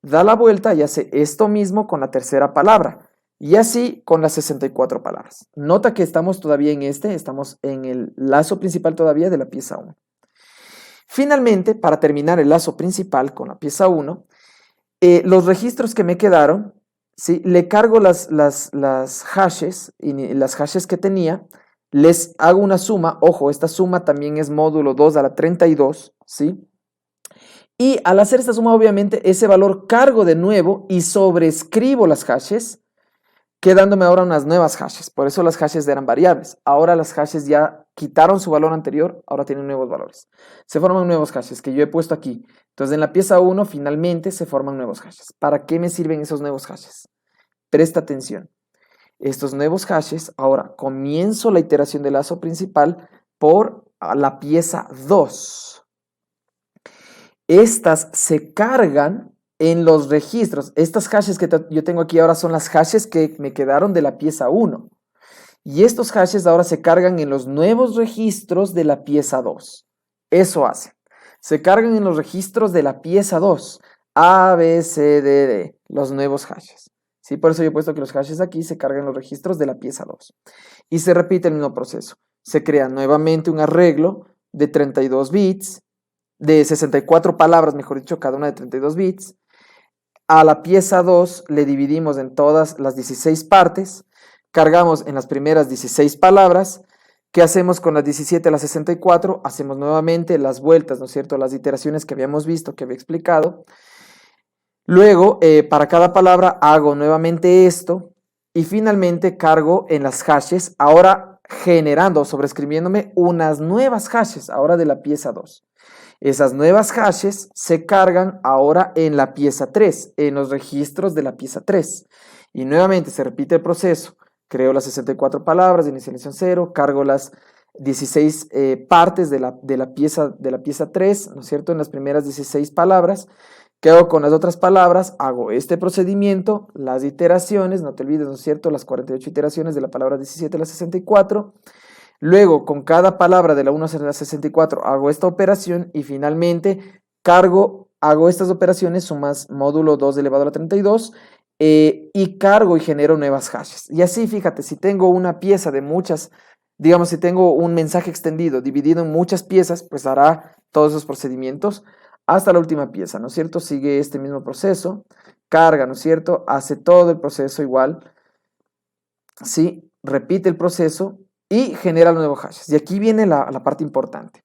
Da la vuelta y hace esto mismo con la tercera palabra. Y así con las 64 palabras. Nota que estamos todavía estamos en el lazo principal todavía de la pieza 1. Finalmente, para terminar el lazo principal con la pieza 1, los registros que me quedaron, ¿sí? Le cargo las hashes y las hashes que tenía, les hago una suma, ojo, esta suma también es módulo 2 a la 32, ¿sí? Y al hacer esta suma, obviamente, ese valor cargo de nuevo y sobrescribo las hashes, quedándome ahora unas nuevas hashes. Por eso las hashes eran variables. Ahora las hashes ya quitaron su valor anterior, ahora tienen nuevos valores. Se forman nuevos hashes que yo he puesto aquí. Entonces en la pieza 1 finalmente se forman nuevos hashes. ¿Para qué me sirven esos nuevos hashes? Presta atención. Estos nuevos hashes, ahora comienzo la iteración del lazo principal por la pieza 2. Estas se cargan en los registros. Estas hashes que yo tengo aquí ahora son las hashes que me quedaron de la pieza 1. Y estos hashes ahora se cargan en los nuevos registros de la pieza 2. Eso hace. Se cargan en los registros de la pieza 2. A, B, C, D, D. Los nuevos hashes. ¿Sí? Por eso yo he puesto que los hashes aquí se cargan en los registros de la pieza 2. Y se repite el mismo proceso. Se crea nuevamente un arreglo de 32 bits, de 64 palabras, mejor dicho, cada una de 32 bits. A la pieza 2 le dividimos en todas las 16 partes. Cargamos en las primeras 16 palabras. ¿Qué hacemos con las 17 a las 64? Hacemos nuevamente las vueltas, ¿no es cierto? Las iteraciones que habíamos visto, que había explicado. Luego, para cada palabra hago nuevamente esto. Y finalmente cargo en las hashes, ahora generando, sobreescribiéndome unas nuevas hashes, ahora de la pieza 2. Esas nuevas hashes se cargan ahora en la pieza 3, en los registros de la pieza 3. Y nuevamente se repite el proceso. Creo las 64 palabras de inicialización 0, cargo las 16 partes de la pieza 3, ¿no es cierto? En las primeras 16 palabras. ¿Qué hago con las otras palabras? Hago este procedimiento, las iteraciones, no te olvides, ¿no es cierto? Las 48 iteraciones de la palabra 17 a la 64. Luego, con cada palabra de la 1 a la 64, hago esta operación y finalmente hago estas operaciones, sumas módulo 2 elevado a la 32, y cargo y genero nuevas hashes. Y así, fíjate, si tengo una pieza de muchas, digamos, si tengo un mensaje extendido dividido en muchas piezas, pues hará todos esos procedimientos hasta la última pieza, ¿no es cierto? Sigue este mismo proceso, carga, ¿no es cierto? Hace todo el proceso igual, ¿sí? Repite el proceso y genera los nuevos hashes. Y aquí viene la parte importante.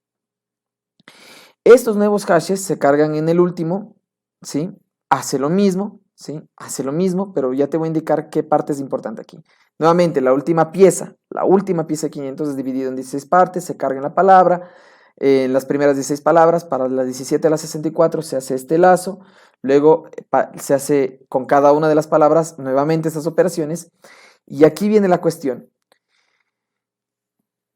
Estos nuevos hashes se cargan en el último, ¿sí? Hace lo mismo, ¿sí? Hace lo mismo, pero ya te voy a indicar qué parte es importante aquí. Nuevamente, la última pieza de 500 es dividida en 16 partes, se carga en la palabra, en las primeras 16 palabras, para las 17 a las 64 se hace este lazo, luego se hace con cada una de las palabras nuevamente estas operaciones, y aquí viene la cuestión.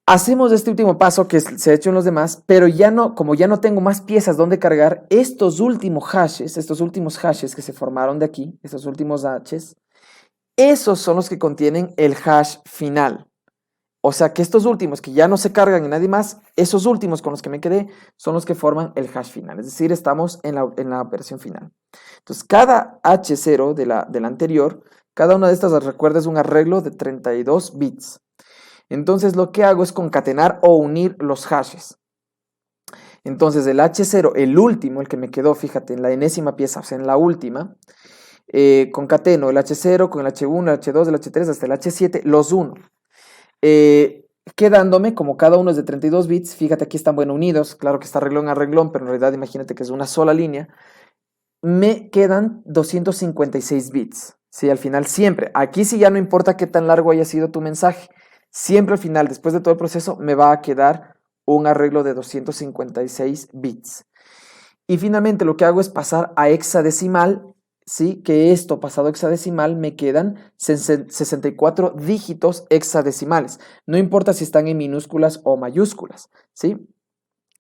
Hacemos este último paso que se ha hecho en los demás, pero como ya no tengo más piezas donde cargar, estos últimos hashes que se formaron de aquí, estos últimos hashes, esos son los que contienen el hash final. O sea que estos últimos que ya no se cargan en nadie más, esos últimos con los que me quedé son los que forman el hash final. Es decir, estamos en la operación final. Entonces, cada H0 de la anterior, cada una de estas, recuerda, es un arreglo de 32 bits. Entonces lo que hago es concatenar o unir los hashes. Entonces el H0, el último, el que me quedó, fíjate, en la enésima pieza, o sea, en la última, concateno el H0 con el H1, el H2, el H3 hasta el H7, los uno. Quedándome, como cada uno es de 32 bits, fíjate, aquí están bueno unidos, claro que está arreglón a arreglón, pero en realidad imagínate que es una sola línea, me quedan 256 bits, ¿sí? Al final siempre, aquí sí ya no importa qué tan largo haya sido tu mensaje, siempre al final, después de todo el proceso, me va a quedar un arreglo de 256 bits. Y finalmente lo que hago es pasar a hexadecimal, ¿sí? Que esto pasado a hexadecimal me quedan 64 dígitos hexadecimales. No importa si están en minúsculas o mayúsculas, ¿sí?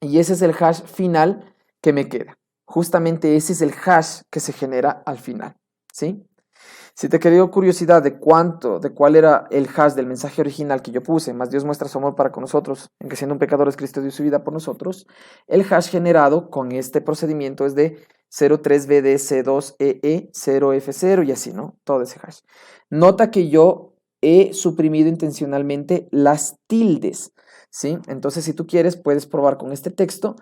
Y ese es el hash final que me queda. Justamente ese es el hash que se genera al final, ¿sí? Si te quedó curiosidad de cuál era el hash del mensaje original que yo puse, más Dios muestra su amor para con nosotros, en que siendo un pecador es Cristo dio su vida por nosotros, el hash generado con este procedimiento es de 03BDC2EE0F0 y así, ¿no? Todo ese hash. Nota que yo he suprimido intencionalmente las tildes, ¿sí? Entonces, si tú quieres, puedes probar con este texto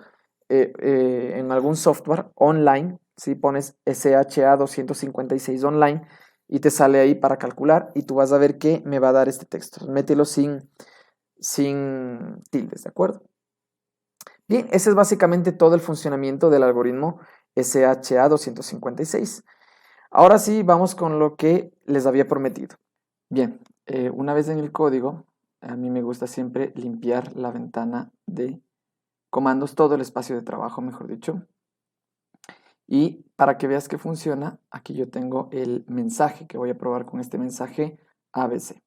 en algún software online, ¿sí? Pones SHA-256 online, y te sale ahí para calcular y tú vas a ver que me va a dar este texto. Mételo sin tildes, ¿de acuerdo? Bien, ese es básicamente todo el funcionamiento del algoritmo SHA-256. Ahora sí, vamos con lo que les había prometido. Bien, una vez en el código, a mí me gusta siempre limpiar la ventana de comandos, todo el espacio de trabajo, mejor dicho. Y para que veas que funciona, aquí yo tengo el mensaje que voy a probar con este mensaje ABC.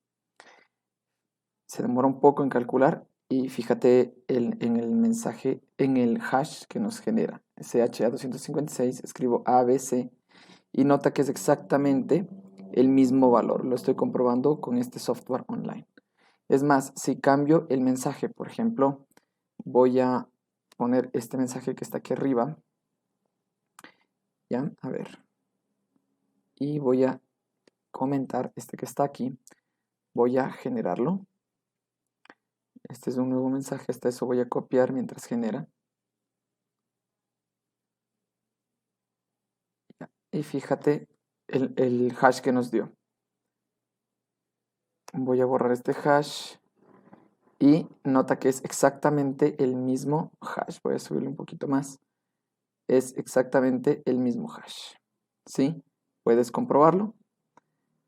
Se demora un poco en calcular Y fíjate en el mensaje, en el hash que nos genera, SHA-256, escribo ABC y nota que es exactamente el mismo valor. Lo estoy comprobando con este software online. Es más, si cambio el mensaje, por ejemplo, voy a poner este mensaje que está aquí arriba, ¿ya? A ver. Y voy a comentar este que está aquí. Voy a generarlo. Este es un nuevo mensaje, hasta eso voy a copiar mientras genera. Y fíjate el hash que nos dio. Voy a borrar este hash y nota que es exactamente el mismo hash. Voy a subirlo un poquito más. Es exactamente el mismo hash. ¿Sí? Puedes comprobarlo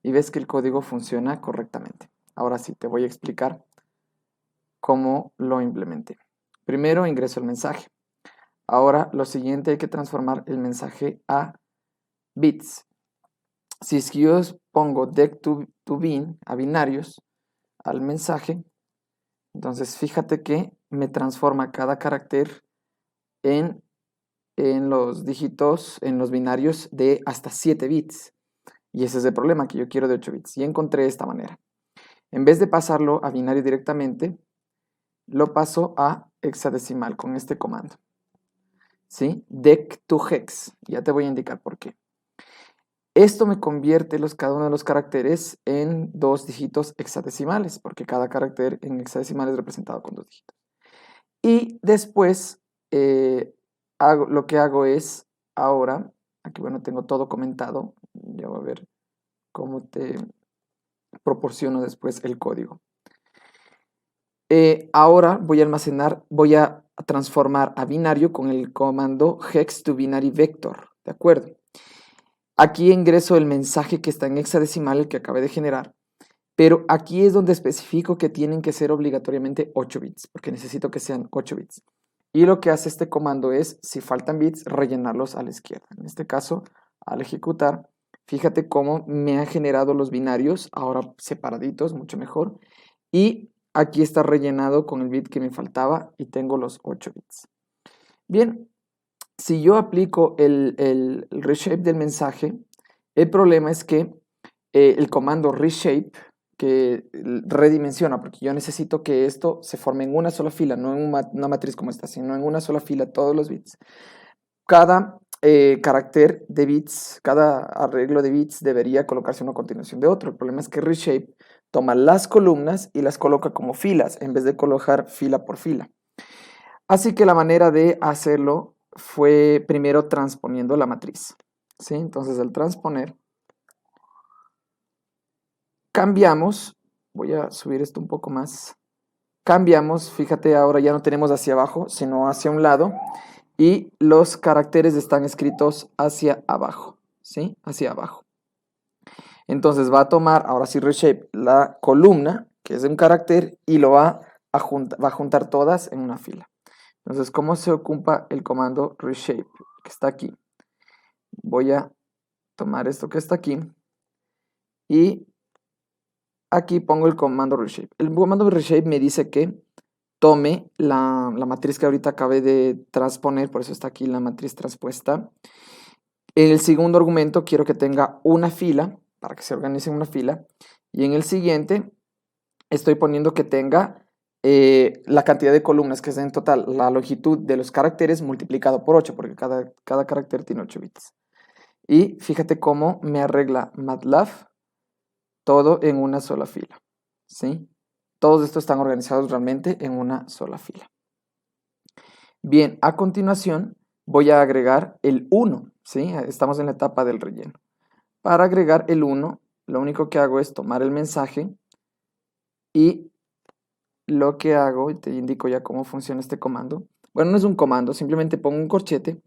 y ves que el código funciona correctamente. Ahora sí, te voy a explicar cómo lo implementé. Primero ingreso el mensaje. Ahora lo siguiente, hay que transformar el mensaje a bits. Si es que yo pongo dec to bin, a binarios, al mensaje, entonces fíjate que me transforma cada carácter en los dígitos, en los binarios de hasta 7 bits. Y ese es el problema, que yo quiero de 8 bits. Y encontré esta manera. En vez de pasarlo a binario directamente, lo paso a hexadecimal con este comando. ¿Sí? Dec to hex. Ya te voy a indicar por qué. Esto me convierte cada uno de los caracteres en 2 dígitos hexadecimales, porque cada carácter en hexadecimal es representado con 2 dígitos. Y después lo que hago es, ahora, aquí bueno, tengo todo comentado, ya voy a ver cómo te proporciono después el código. Ahora voy a almacenar, voy a transformar a binario con el comando hex to binary vector, ¿de acuerdo? Aquí ingreso el mensaje que está en hexadecimal, el que acabé de generar, pero aquí es donde especifico que tienen que ser obligatoriamente 8 bits, porque necesito que sean 8 bits. Y lo que hace este comando es, si faltan bits, rellenarlos a la izquierda. En este caso, al ejecutar, fíjate cómo me ha generado los binarios, ahora separaditos, mucho mejor. Y aquí está rellenado con el bit que me faltaba y tengo los 8 bits. Bien, si yo aplico el reshape del mensaje, el problema es que el comando reshape, que redimensiona, porque yo necesito que esto se forme en una sola fila, no en una matriz como esta, sino en una sola fila todos los bits. Cada carácter de bits, cada arreglo de bits debería colocarse uno a continuación de otro. El problema es que reshape toma las columnas y las coloca como filas, en vez de colocar fila por fila. Así que la manera de hacerlo fue primero transponiendo la matriz. ¿Sí? Entonces al transponer, cambiamos, voy a subir esto un poco más, cambiamos, fíjate ahora ya no tenemos hacia abajo, sino hacia un lado, y los caracteres están escritos hacia abajo, ¿sí? Hacia abajo. Entonces va a tomar, ahora sí reshape, la columna, que es un carácter, y lo va a juntar todas en una fila. Entonces, ¿cómo se ocupa el comando reshape, que está aquí? Voy a tomar esto que está aquí, y aquí pongo el comando reshape. El comando reshape me dice que tome la matriz que ahorita acabé de transponer, por eso está aquí la matriz transpuesta. En el segundo argumento quiero que tenga una fila, para que se organice en una fila. Y en el siguiente estoy poniendo que tenga la cantidad de columnas, que es en total la longitud de los caracteres multiplicado por 8, porque cada carácter tiene 8 bits. Y fíjate cómo me arregla MATLAB todo en una sola fila, ¿sí? Todos estos están organizados realmente en una sola fila. Bien, a continuación voy a agregar el 1, ¿sí? Estamos en la etapa del relleno. Para agregar el 1, lo único que hago es tomar el mensaje y lo que hago, y te indico ya cómo funciona este comando. Bueno, no es un comando, simplemente pongo un corchete.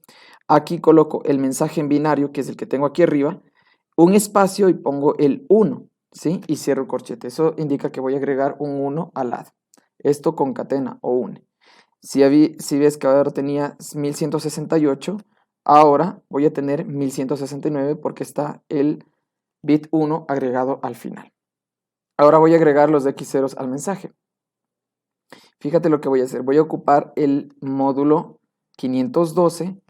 Aquí coloco el mensaje en binario, que es el que tengo aquí arriba, un espacio y pongo el 1, ¿sí? Y cierro el corchete. Eso indica que voy a agregar un 1 al lado. Esto concatena o une. Si ves que ahora tenía 1168, ahora voy a tener 1169 porque está el bit 1 agregado al final. Ahora voy a agregar los X ceros al mensaje. Fíjate lo que voy a hacer. Voy a ocupar el módulo 512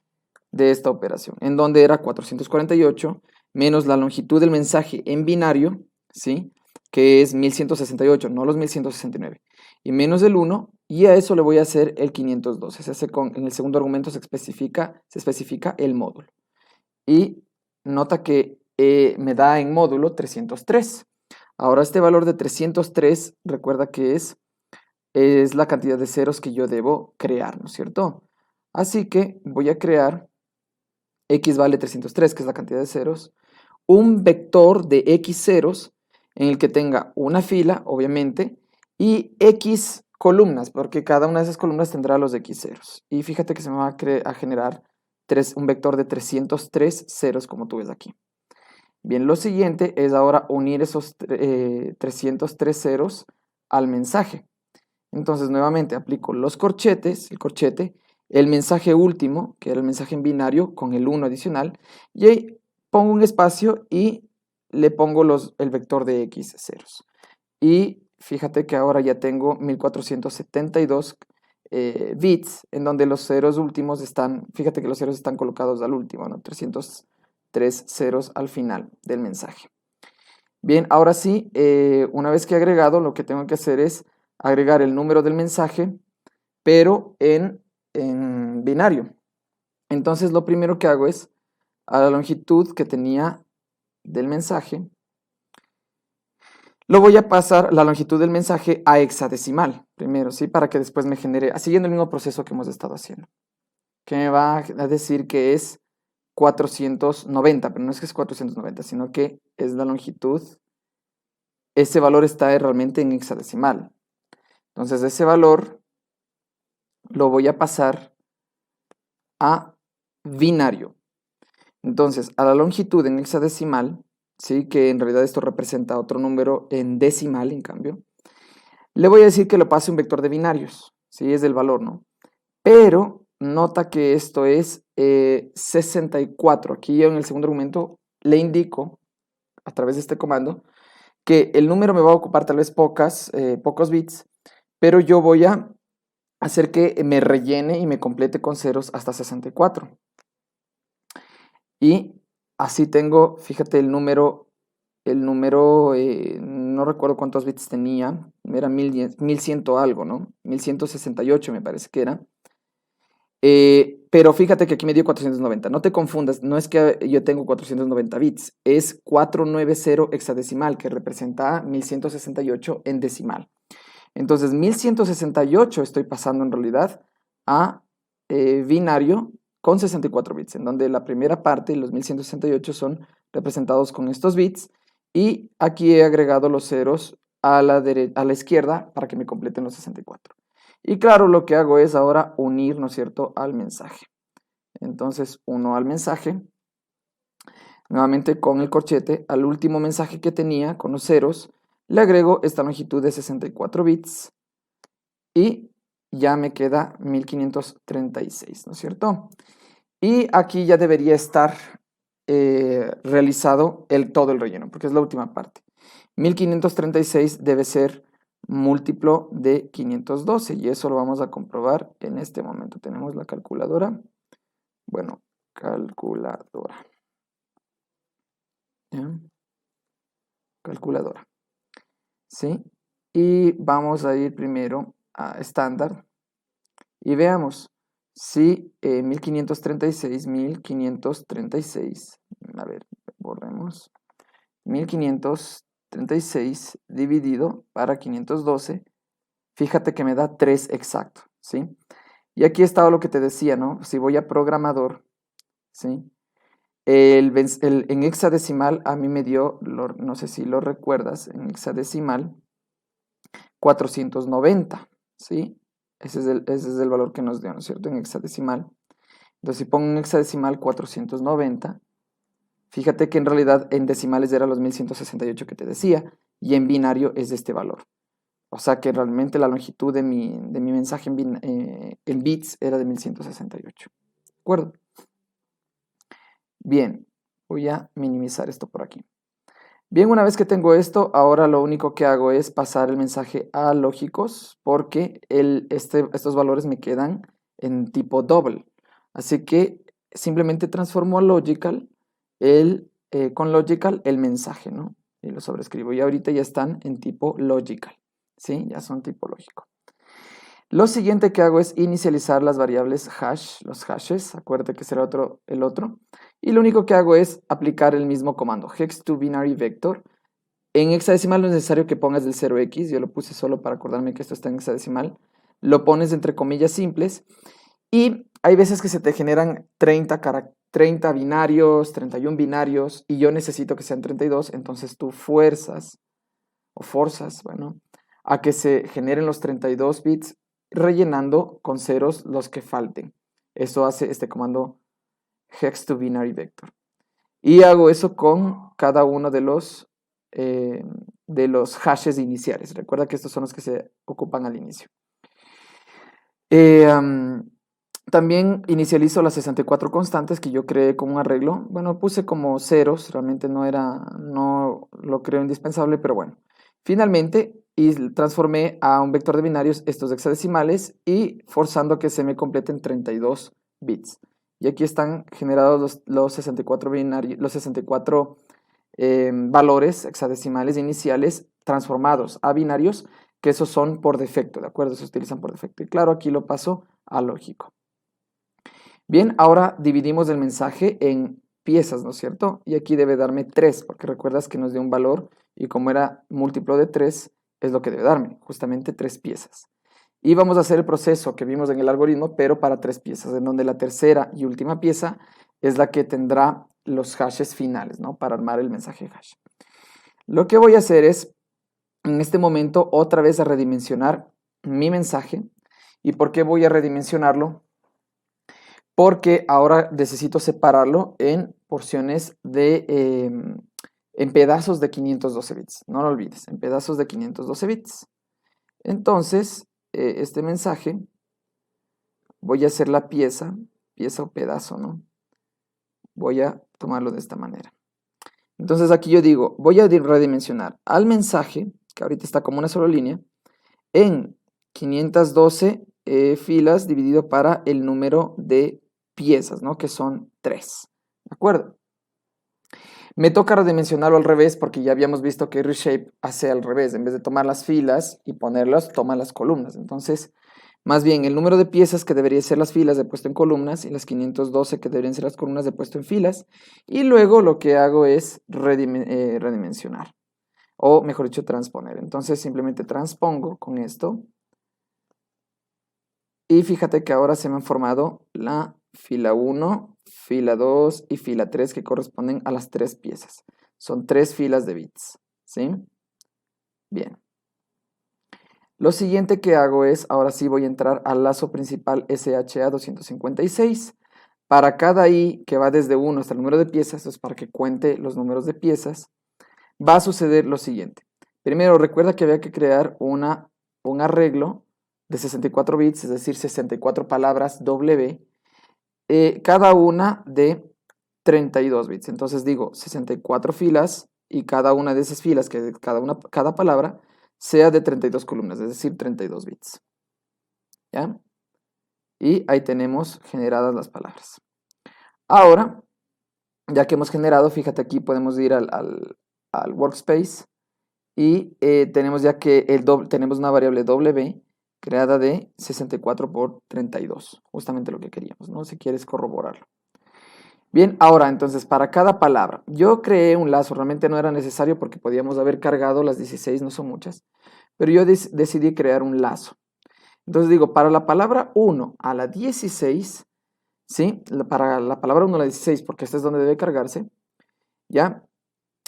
de esta operación, en donde era 448 menos la longitud del mensaje en binario, ¿sí? Que es 1168, no los 1169, y menos el 1, y a eso le voy a hacer el 512. En el segundo argumento se especifica el módulo. Y nota que me da en módulo 303. Ahora este valor de 303, recuerda que es la cantidad de ceros que yo debo crear, ¿no es cierto? Así que voy a crear x vale 303, que es la cantidad de ceros, un vector de x ceros en el que tenga una fila, obviamente, y x columnas, porque cada una de esas columnas tendrá los x ceros. Y fíjate que se me va a generar un vector de 303 ceros, como tú ves aquí. Bien, lo siguiente es ahora unir esos 303 ceros al mensaje. Entonces, nuevamente aplico los corchetes, el corchete, el mensaje último, que era el mensaje en binario, con el 1 adicional, y ahí pongo un espacio y le pongo el vector de x ceros. Y fíjate que ahora ya tengo 1472 bits, en donde los ceros últimos fíjate que los ceros están colocados al último, ¿no? 303 ceros al final del mensaje. Bien, ahora sí, una vez que he agregado, lo que tengo que hacer es agregar el número del mensaje, pero en binario. Entonces lo primero que hago es, a la longitud que tenía del mensaje, lo voy a pasar la longitud del mensaje a hexadecimal, primero, ¿sí? Para que después me genere, siguiendo el mismo proceso que hemos estado haciendo, que me va a decir que es 490, pero no es que es 490, sino que es la longitud. Ese valor está realmente en hexadecimal. Entonces ese valor lo voy a pasar a binario. Entonces, a la longitud en hexadecimal, ¿sí? Que en realidad esto representa otro número en decimal, en cambio, le voy a decir que lo pase un vector de binarios, ¿sí? Es del valor, ¿no? Pero nota que esto es 64. Aquí yo en el segundo argumento le indico, a través de este comando, que el número me va a ocupar tal vez pocos bits, pero yo voy a hacer que me rellene y me complete con ceros hasta 64. Y así tengo, fíjate, no recuerdo cuántos bits tenía, era 1100 algo, ¿no? 1168 me parece que era. Pero fíjate que aquí me dio 490, no te confundas, no es que yo tengo 490 bits, es 490 hexadecimal, que representa 1168 en decimal. Entonces 1168 estoy pasando en realidad a binario con 64 bits, en donde la primera parte, los 1168, son representados con estos bits, y aquí he agregado los ceros a la izquierda para que me completen los 64. Y claro, lo que hago es ahora unir, ¿no es cierto?, al mensaje. Entonces uno al mensaje, nuevamente con el corchete, al último mensaje que tenía con los ceros, le agrego esta longitud de 64 bits y ya me queda 1536, ¿no es cierto? Y aquí ya debería estar realizado todo el relleno, porque es la última parte. 1536 debe ser múltiplo de 512 y eso lo vamos a comprobar en este momento. Tenemos la calculadora. Bueno, calculadora. ¿Ya? Calculadora. ¿Sí? Y vamos a ir primero a estándar y veamos si 1536, a ver, borremos, 1536 dividido para 512, fíjate que me da 3 exacto, ¿sí? Y aquí estaba lo que te decía, ¿no? Si voy a programador, ¿sí? En hexadecimal a mí me dio, no sé si lo recuerdas, en hexadecimal 490, ¿sí? Ese es el valor que nos dio, ¿no es cierto? En hexadecimal. Entonces, si pongo en hexadecimal 490, fíjate que en realidad en decimales era los 1168 que te decía, y en binario es de este valor. O sea que realmente la longitud de mi mensaje en bits era de 1168. ¿De acuerdo? Bien, voy a minimizar esto por aquí. Bien, una vez que tengo esto, ahora lo único que hago es pasar el mensaje a lógicos porque estos valores me quedan en tipo double. Así que simplemente transformo a logical con logical el mensaje, ¿no? Y lo sobrescribo. Y ahorita ya están en tipo logical, ¿sí? Ya son tipo lógico. Lo siguiente que hago es inicializar las variables hash, los hashes, acuérdate que será el otro. Y lo único que hago es aplicar el mismo comando, hex to binary vector. En hexadecimal no es necesario que pongas del 0x, yo lo puse solo para acordarme que esto está en hexadecimal. Lo pones entre comillas simples y hay veces que se te generan 30 binarios, 31 binarios y yo necesito que sean 32, entonces tú forzas, bueno, a que se generen los 32 bits rellenando con ceros los que falten. Eso hace este comando hex to binary vector. Y hago eso con cada uno de los hashes iniciales. Recuerda que estos son los que se ocupan al inicio. También inicializo las 64 constantes que yo creé con un arreglo. Bueno, puse como ceros, realmente no lo creo indispensable, pero bueno. Finalmente, transformé a un vector de binarios estos hexadecimales y forzando que se me completen 32 bits. Y aquí están generados los 64 binarios, los 64 valores hexadecimales iniciales transformados a binarios, que esos son por defecto, ¿de acuerdo? Se utilizan por defecto. Y claro, aquí lo paso a lógico. Bien, ahora dividimos el mensaje en piezas, ¿no es cierto? Y aquí debe darme 3, porque recuerdas que nos dio un valor y como era múltiplo de 3, es lo que debe darme, justamente 3 piezas. Y vamos a hacer el proceso que vimos en el algoritmo, pero para 3 piezas, en donde la tercera y última pieza es la que tendrá los hashes finales, ¿no? Para armar el mensaje hash. Lo que voy a hacer es, en este momento, otra vez a redimensionar mi mensaje. ¿Y por qué voy a redimensionarlo? Porque ahora necesito separarlo en porciones en pedazos de 512 bits. No lo olvides, en pedazos de 512 bits. Entonces, este mensaje, voy a hacer la pieza o pedazo, ¿no? Voy a tomarlo de esta manera. Entonces aquí yo digo, voy a redimensionar al mensaje, que ahorita está como una sola línea, en 512 filas dividido para el número de piezas, ¿no? Que son 3, ¿de acuerdo? Me toca redimensionarlo al revés porque ya habíamos visto que Reshape hace al revés. En vez de tomar las filas y ponerlas, toma las columnas. Entonces, más bien, el número de piezas que deberían ser las filas he puesto en columnas y las 512 que deberían ser las columnas he puesto en filas. Y luego lo que hago es redimensionar. O mejor dicho, transponer. Entonces simplemente transpongo con esto. Y fíjate que ahora se me han formado la fila 1, fila 2 y fila 3 que corresponden a las 3 piezas. Son 3 filas de bits, ¿sí? Bien. Lo siguiente que hago es, ahora sí voy a entrar al lazo principal SHA 256. Para cada i que va desde 1 hasta el número de piezas, esto es para que cuente los números de piezas, va a suceder lo siguiente. Primero, recuerda que había que crear un arreglo de 64 bits, es decir, 64 palabras W, cada una de 32 bits. Entonces digo 64 filas y cada una de esas filas, que cada palabra, sea de 32 columnas, es decir, 32 bits. ¿Ya? Y ahí tenemos generadas las palabras. Ahora, ya que hemos generado, fíjate aquí podemos ir al workspace y tenemos ya que tenemos una variable W creada de 64 por 32, justamente lo que queríamos, ¿no? Si quieres corroborarlo. Bien, ahora entonces para cada palabra, yo creé un lazo, realmente no era necesario porque podíamos haber cargado las 16, no son muchas, pero yo decidí crear un lazo. Entonces digo, para la palabra 1 a la 16, ¿sí? Para la palabra 1 a la 16, porque esta es donde debe cargarse, ¿ya?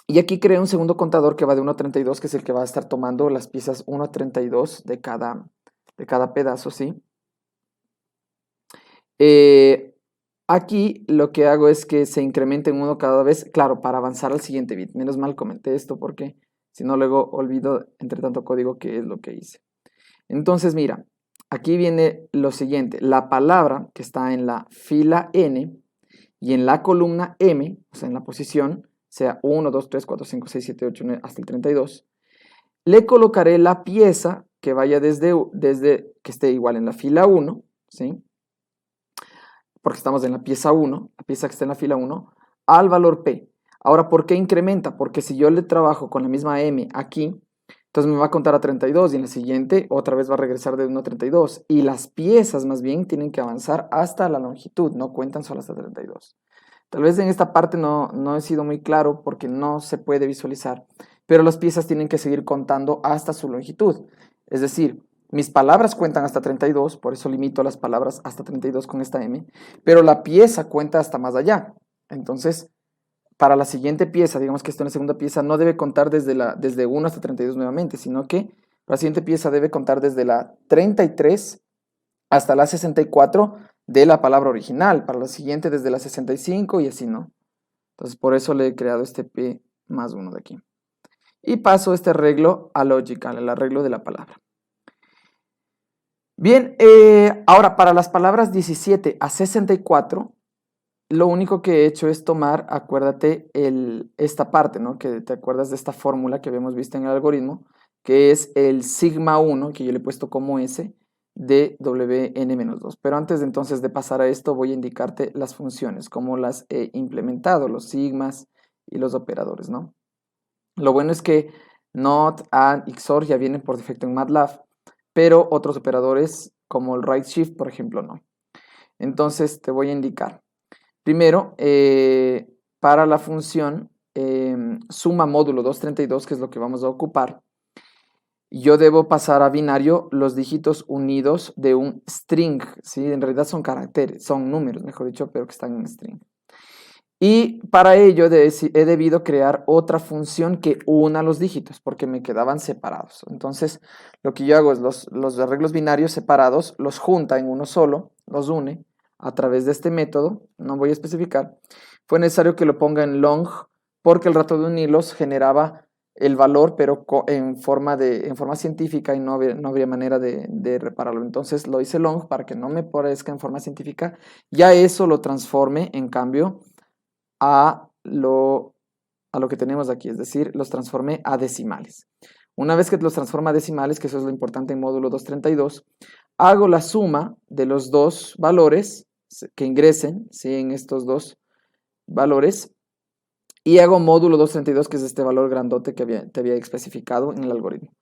Y aquí creé un segundo contador que va de 1 a 32, que es el que va a estar tomando las piezas 1 a 32 de cada pedazo, ¿sí? Aquí lo que hago es que se incremente en uno cada vez, claro, para avanzar al siguiente bit. Menos mal comenté esto porque si no luego olvido entre tanto código qué es lo que hice. Entonces mira, aquí viene lo siguiente. La palabra que está en la fila N y en la columna M, o sea en la posición, sea 1, 2, 3, 4, 5, 6, 7, 8, 9, hasta el 32, le colocaré la pieza que vaya desde que esté igual en la fila 1, ¿sí? Porque estamos en la pieza 1, la pieza que está en la fila 1, al valor P. Ahora, ¿por qué incrementa? Porque si yo le trabajo con la misma M aquí, entonces me va a contar a 32 y en la siguiente otra vez va a regresar de 1 a 32. Y las piezas más bien tienen que avanzar hasta la longitud, no cuentan solo hasta 32. Tal vez en esta parte no he sido muy claro porque no se puede visualizar, pero las piezas tienen que seguir contando hasta su longitud. Es decir, mis palabras cuentan hasta 32, por eso limito las palabras hasta 32 con esta M, pero la pieza cuenta hasta más allá. Entonces, para la siguiente pieza, digamos que esto en la segunda pieza, no debe contar desde 1 hasta 32 nuevamente, sino que la siguiente pieza debe contar desde la 33 hasta la 64 de la palabra original, para la siguiente desde la 65 y así, ¿no? Entonces, por eso le he creado este P más 1 de aquí. Y paso este arreglo a logical, el arreglo de la palabra. Bien, ahora para las palabras 17 a 64, lo único que he hecho es tomar, acuérdate, esta parte, ¿no? Que te acuerdas de esta fórmula que habíamos visto en el algoritmo, que es el sigma 1, que yo le he puesto como S, de Wn-2. Pero antes de entonces de pasar a esto, voy a indicarte las funciones, cómo las he implementado, los sigmas y los operadores, ¿no? Lo bueno es que NOT, AND y XOR ya vienen por defecto en MATLAB, pero otros operadores como el right shift, por ejemplo, no. Entonces te voy a indicar. Primero, para la función suma módulo 232, que es lo que vamos a ocupar, yo debo pasar a binario los dígitos unidos de un string, ¿sí? En realidad son caracteres, son números, mejor dicho, pero que están en string. Y para ello he debido crear otra función que una los dígitos, porque me quedaban separados. Entonces, lo que yo hago es los arreglos binarios separados, los junta en uno solo, los une a través de este método, no voy a especificar. Fue necesario que lo ponga en long, porque el rato de unirlos generaba el valor, pero en forma científica y no habría manera de repararlo. Entonces lo hice long para que no me parezca en forma científica. Ya eso lo transforme, en cambio, a lo que tenemos aquí, es decir, los transformé a decimales. Una vez que los transforma a decimales, que eso es lo importante en módulo 232, hago la suma de los dos valores que ingresen, ¿sí? En estos dos valores, y hago módulo 232, que es este valor grandote que te había especificado en el algoritmo.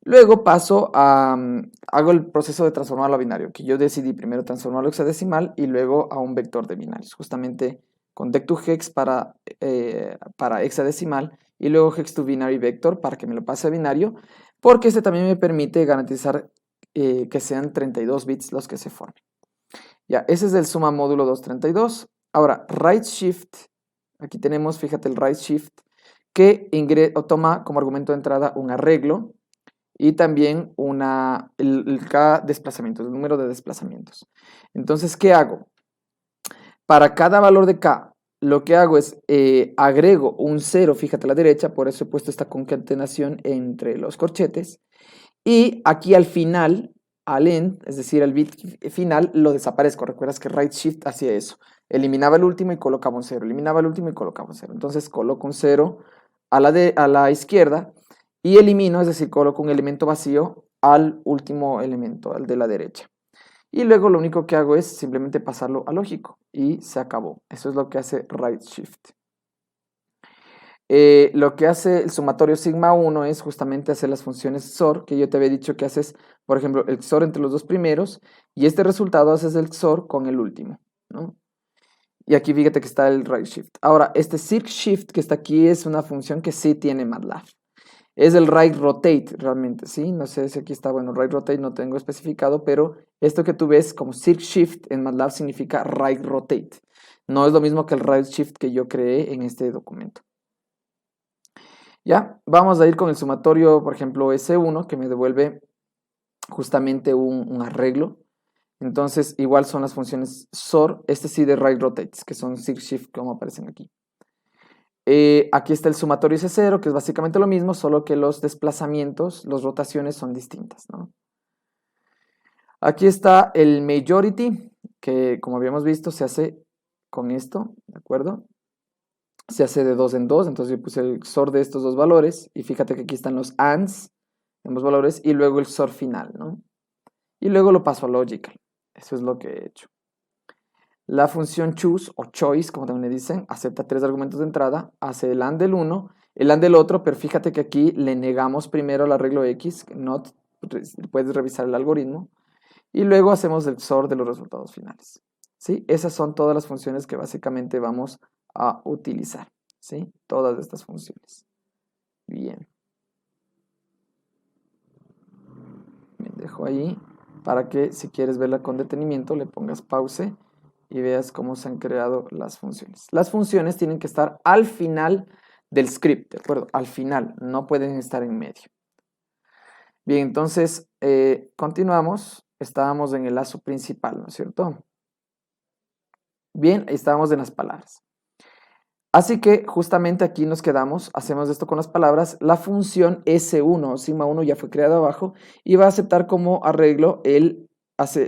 Luego paso hago el proceso de transformarlo a binario, que yo decidí primero transformarlo a hexadecimal y luego a un vector de binarios, justamente con dec2hex para hexadecimal y luego hex to binary vector para que me lo pase a binario, porque este también me permite garantizar que sean 32 bits los que se formen. Ya, ese es el suma módulo 232. Ahora, right shift, aquí tenemos, fíjate, el right shift, que toma como argumento de entrada un arreglo y también el K desplazamientos, el número de desplazamientos. Entonces, ¿qué hago? Para cada valor de K, lo que hago es agrego un 0, fíjate a la derecha, por eso he puesto esta concatenación entre los corchetes, y aquí al final, al end, es decir, al bit final, lo desaparezco. Recuerdas que right shift hacía eso. Eliminaba el último y colocaba un 0. Eliminaba el último y colocaba un 0. Entonces coloco un 0 a la izquierda y elimino, es decir, coloco un elemento vacío al último elemento, al de la derecha. Y luego lo único que hago es simplemente pasarlo a lógico y se acabó. Eso es lo que hace right shift. Lo que hace el sumatorio sigma 1 es justamente hacer las funciones XOR, que yo te había dicho que haces, por ejemplo, el XOR entre los dos primeros, y este resultado haces el XOR con el último, ¿no? Y aquí fíjate que está el right shift. Ahora, este circ shift que está aquí es una función que sí tiene MATLAB. Es el right rotate realmente, ¿sí? No sé si aquí está, bueno, right rotate no tengo especificado, pero esto que tú ves como circ shift en MATLAB significa right rotate. No es lo mismo que el right shift que yo creé en este documento. Ya, vamos a ir con el sumatorio, por ejemplo, S1, que me devuelve justamente un arreglo. Entonces, igual son las funciones SOR, este sí de right rotates, que son circ shift, como aparecen aquí. Aquí está el sumatorio S0, que es básicamente lo mismo, solo que los desplazamientos, las rotaciones son distintas, ¿no? Aquí está el majority, que como habíamos visto se hace con esto, ¿de acuerdo? se hace de 2 en 2, entonces yo puse el XOR de estos dos valores, y fíjate que aquí están los ANDs, ambos valores, y luego el XOR final, ¿no? Y luego lo paso a logical, eso es lo que he hecho. La función choose o choice, como también le dicen, acepta 3 argumentos de entrada, hace el AND del uno, el AND del otro, pero fíjate que aquí le negamos primero el arreglo X, puedes revisar el algoritmo, y luego hacemos el XOR de los resultados finales. ¿Sí? Esas son todas las funciones que básicamente vamos a utilizar. ¿Sí? Todas estas funciones. Bien. Me dejo ahí para que si quieres verla con detenimiento le pongas pause y veas cómo se han creado las funciones. Las funciones tienen que estar al final del script, ¿de acuerdo? Al final, no pueden estar en medio. Bien, entonces continuamos. Estábamos en el lazo principal, ¿no es cierto? Bien, estábamos en las palabras. Así que justamente aquí nos quedamos, hacemos esto con las palabras. La función S1 o sigma 1 ya fue creada abajo y va a aceptar como arreglo el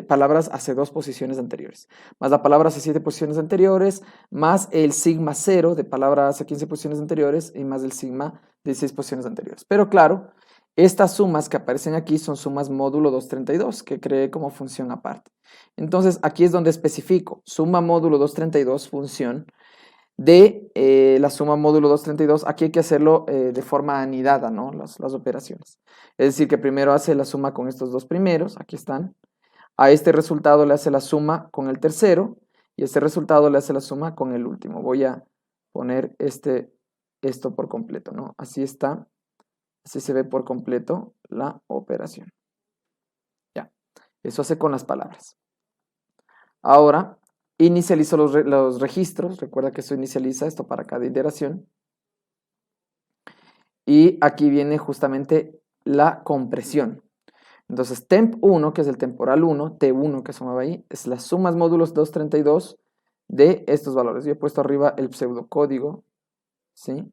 palabras hace 2 posiciones anteriores, más la palabra hace 7 posiciones anteriores, más el sigma 0 de palabra hace 15 posiciones anteriores y más el sigma de 6 posiciones anteriores. Pero claro, estas sumas que aparecen aquí son sumas módulo 232 que creé como función aparte. Entonces aquí es donde especifico suma módulo 232 función de la suma módulo 232, aquí hay que hacerlo de forma anidada, ¿no? Las operaciones. Es decir, que primero hace la suma con estos dos primeros, aquí están. A este resultado le hace la suma con el tercero y a este resultado le hace la suma con el último. Voy a poner esto por completo, ¿no? Así está, así se ve por completo la operación. Ya, eso hace con las palabras. Ahora, inicializo los registros, recuerda que esto inicializa esto para cada iteración. Y aquí viene justamente la compresión. Entonces, temp1, que es el temporal 1, t1, que sumaba ahí, es las sumas módulos 232 de estos valores. Yo he puesto arriba el pseudocódigo, ¿sí?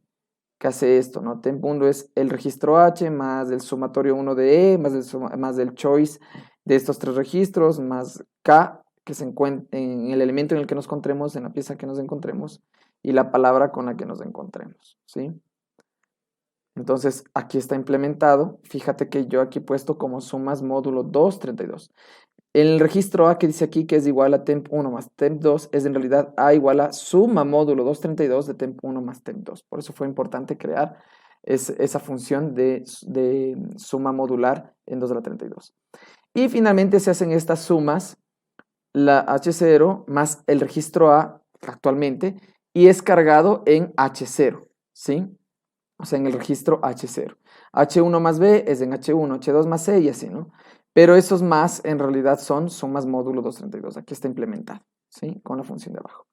Que hace esto, ¿no? temp1 es el registro H más el sumatorio 1 de E, más el choice de estos 3 registros, más K, que se encuentra en el elemento en el que nos encontremos, en la pieza que nos encontremos, y la palabra con la que nos encontremos, ¿sí? Entonces, aquí está implementado. Fíjate que yo aquí he puesto como sumas módulo 232. El registro A que dice aquí que es igual a temp1 más temp2 es en realidad A igual a suma módulo 232 de temp1 más temp2. Por eso fue importante crear esa función de suma modular en 2 a la 32. Y finalmente se hacen estas sumas, la H0 más el registro A actualmente, y es cargado en H0, ¿sí? O sea, en el registro H0. H1 más B es en H1, H2 más C y así, ¿no? Pero esos más en realidad son sumas módulo 232. Aquí está implementado, ¿sí? Con la función de abajo.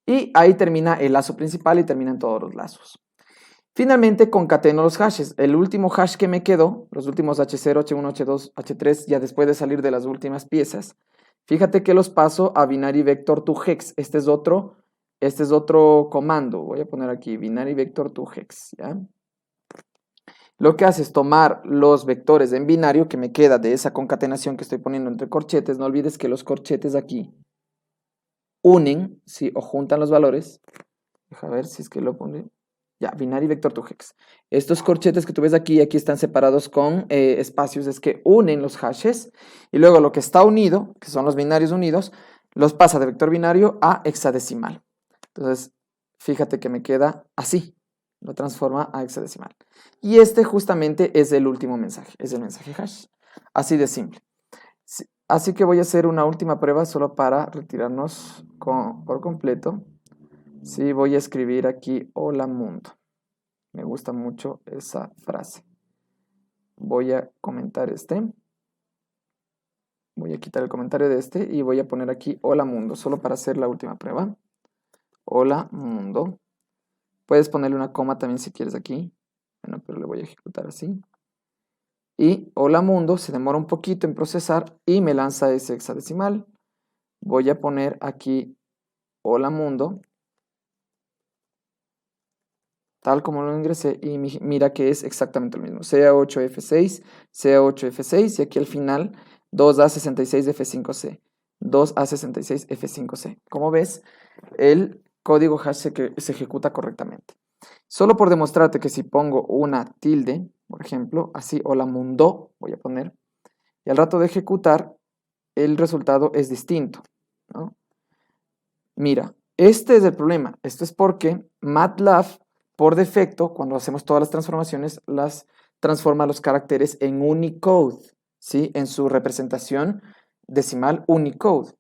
Y ahí termina el lazo principal y terminan todos los lazos. Finalmente concateno los hashes. El último hash que me quedó, los últimos H0, H1, H2, H3, ya después de salir de las últimas piezas, fíjate que los paso a binary vector to hex. Este es otro comando. Voy a poner aquí binary vector to hex, ¿ya? Lo que hace es tomar los vectores en binario que me queda de esa concatenación que estoy poniendo entre corchetes. No olvides que los corchetes aquí unen, ¿sí? O juntan los valores. Deja ver si es que lo pone. Ya, binary vector to hex. Estos corchetes que tú ves aquí están separados con espacios, es que unen los hashes. Y luego lo que está unido, que son los binarios unidos, los pasa de vector binario a hexadecimal. Entonces, fíjate que me queda así. Lo transforma a hexadecimal. Y este justamente es el último mensaje, es el mensaje hash. Así de simple. Así que voy a hacer una última prueba solo para retirarnos por completo. Sí, voy a escribir aquí hola mundo. Me gusta mucho esa frase. Voy a comentar Voy a quitar el comentario de este y voy a poner aquí hola mundo, solo para hacer la última prueba. Hola mundo. Puedes ponerle una coma también si quieres aquí. Bueno, pero le voy a ejecutar así. Y hola mundo se demora un poquito en procesar y me lanza ese hexadecimal. Voy a poner aquí hola mundo, tal como lo ingresé, y mira que es exactamente lo mismo. CA8F6, CA8F6 y aquí al final 2A66F5C. 2A66F5C. Como ves, el código hash se ejecuta correctamente. Solo por demostrarte que si pongo una tilde, por ejemplo, así, o la mundo, voy a poner, y al rato de ejecutar, el resultado es distinto, ¿no? Mira, este es el problema. Esto es porque MATLAB, por defecto, cuando hacemos todas las transformaciones, las transforma los caracteres en Unicode, ¿sí? En su representación decimal Unicode.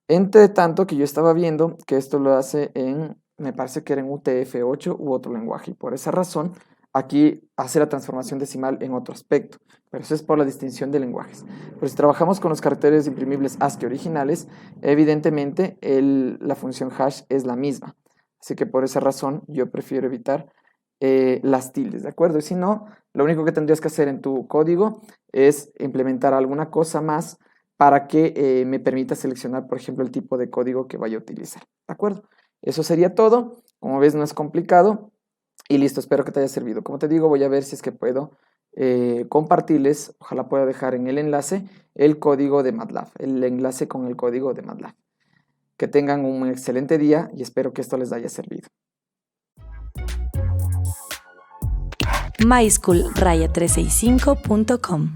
Entre tanto que yo estaba viendo que esto lo hace en, me parece que era en UTF-8 u otro lenguaje. Y por esa razón, aquí hace la transformación decimal en otro aspecto. Pero eso es por la distinción de lenguajes. Pero si trabajamos con los caracteres imprimibles ASCII originales, evidentemente la función hash es la misma. Así que por esa razón yo prefiero evitar las tildes, ¿de acuerdo? Y si no, lo único que tendrías que hacer en tu código es implementar alguna cosa más para que me permita seleccionar, por ejemplo, el tipo de código que vaya a utilizar, ¿de acuerdo? Eso sería todo. Como ves, no es complicado. Y listo, espero que te haya servido. Como te digo, voy a ver si es que puedo compartirles, ojalá pueda dejar en el enlace el código de MATLAB, el enlace con el código de MATLAB. Que tengan un excelente día y espero que esto les haya servido. myschool-365.com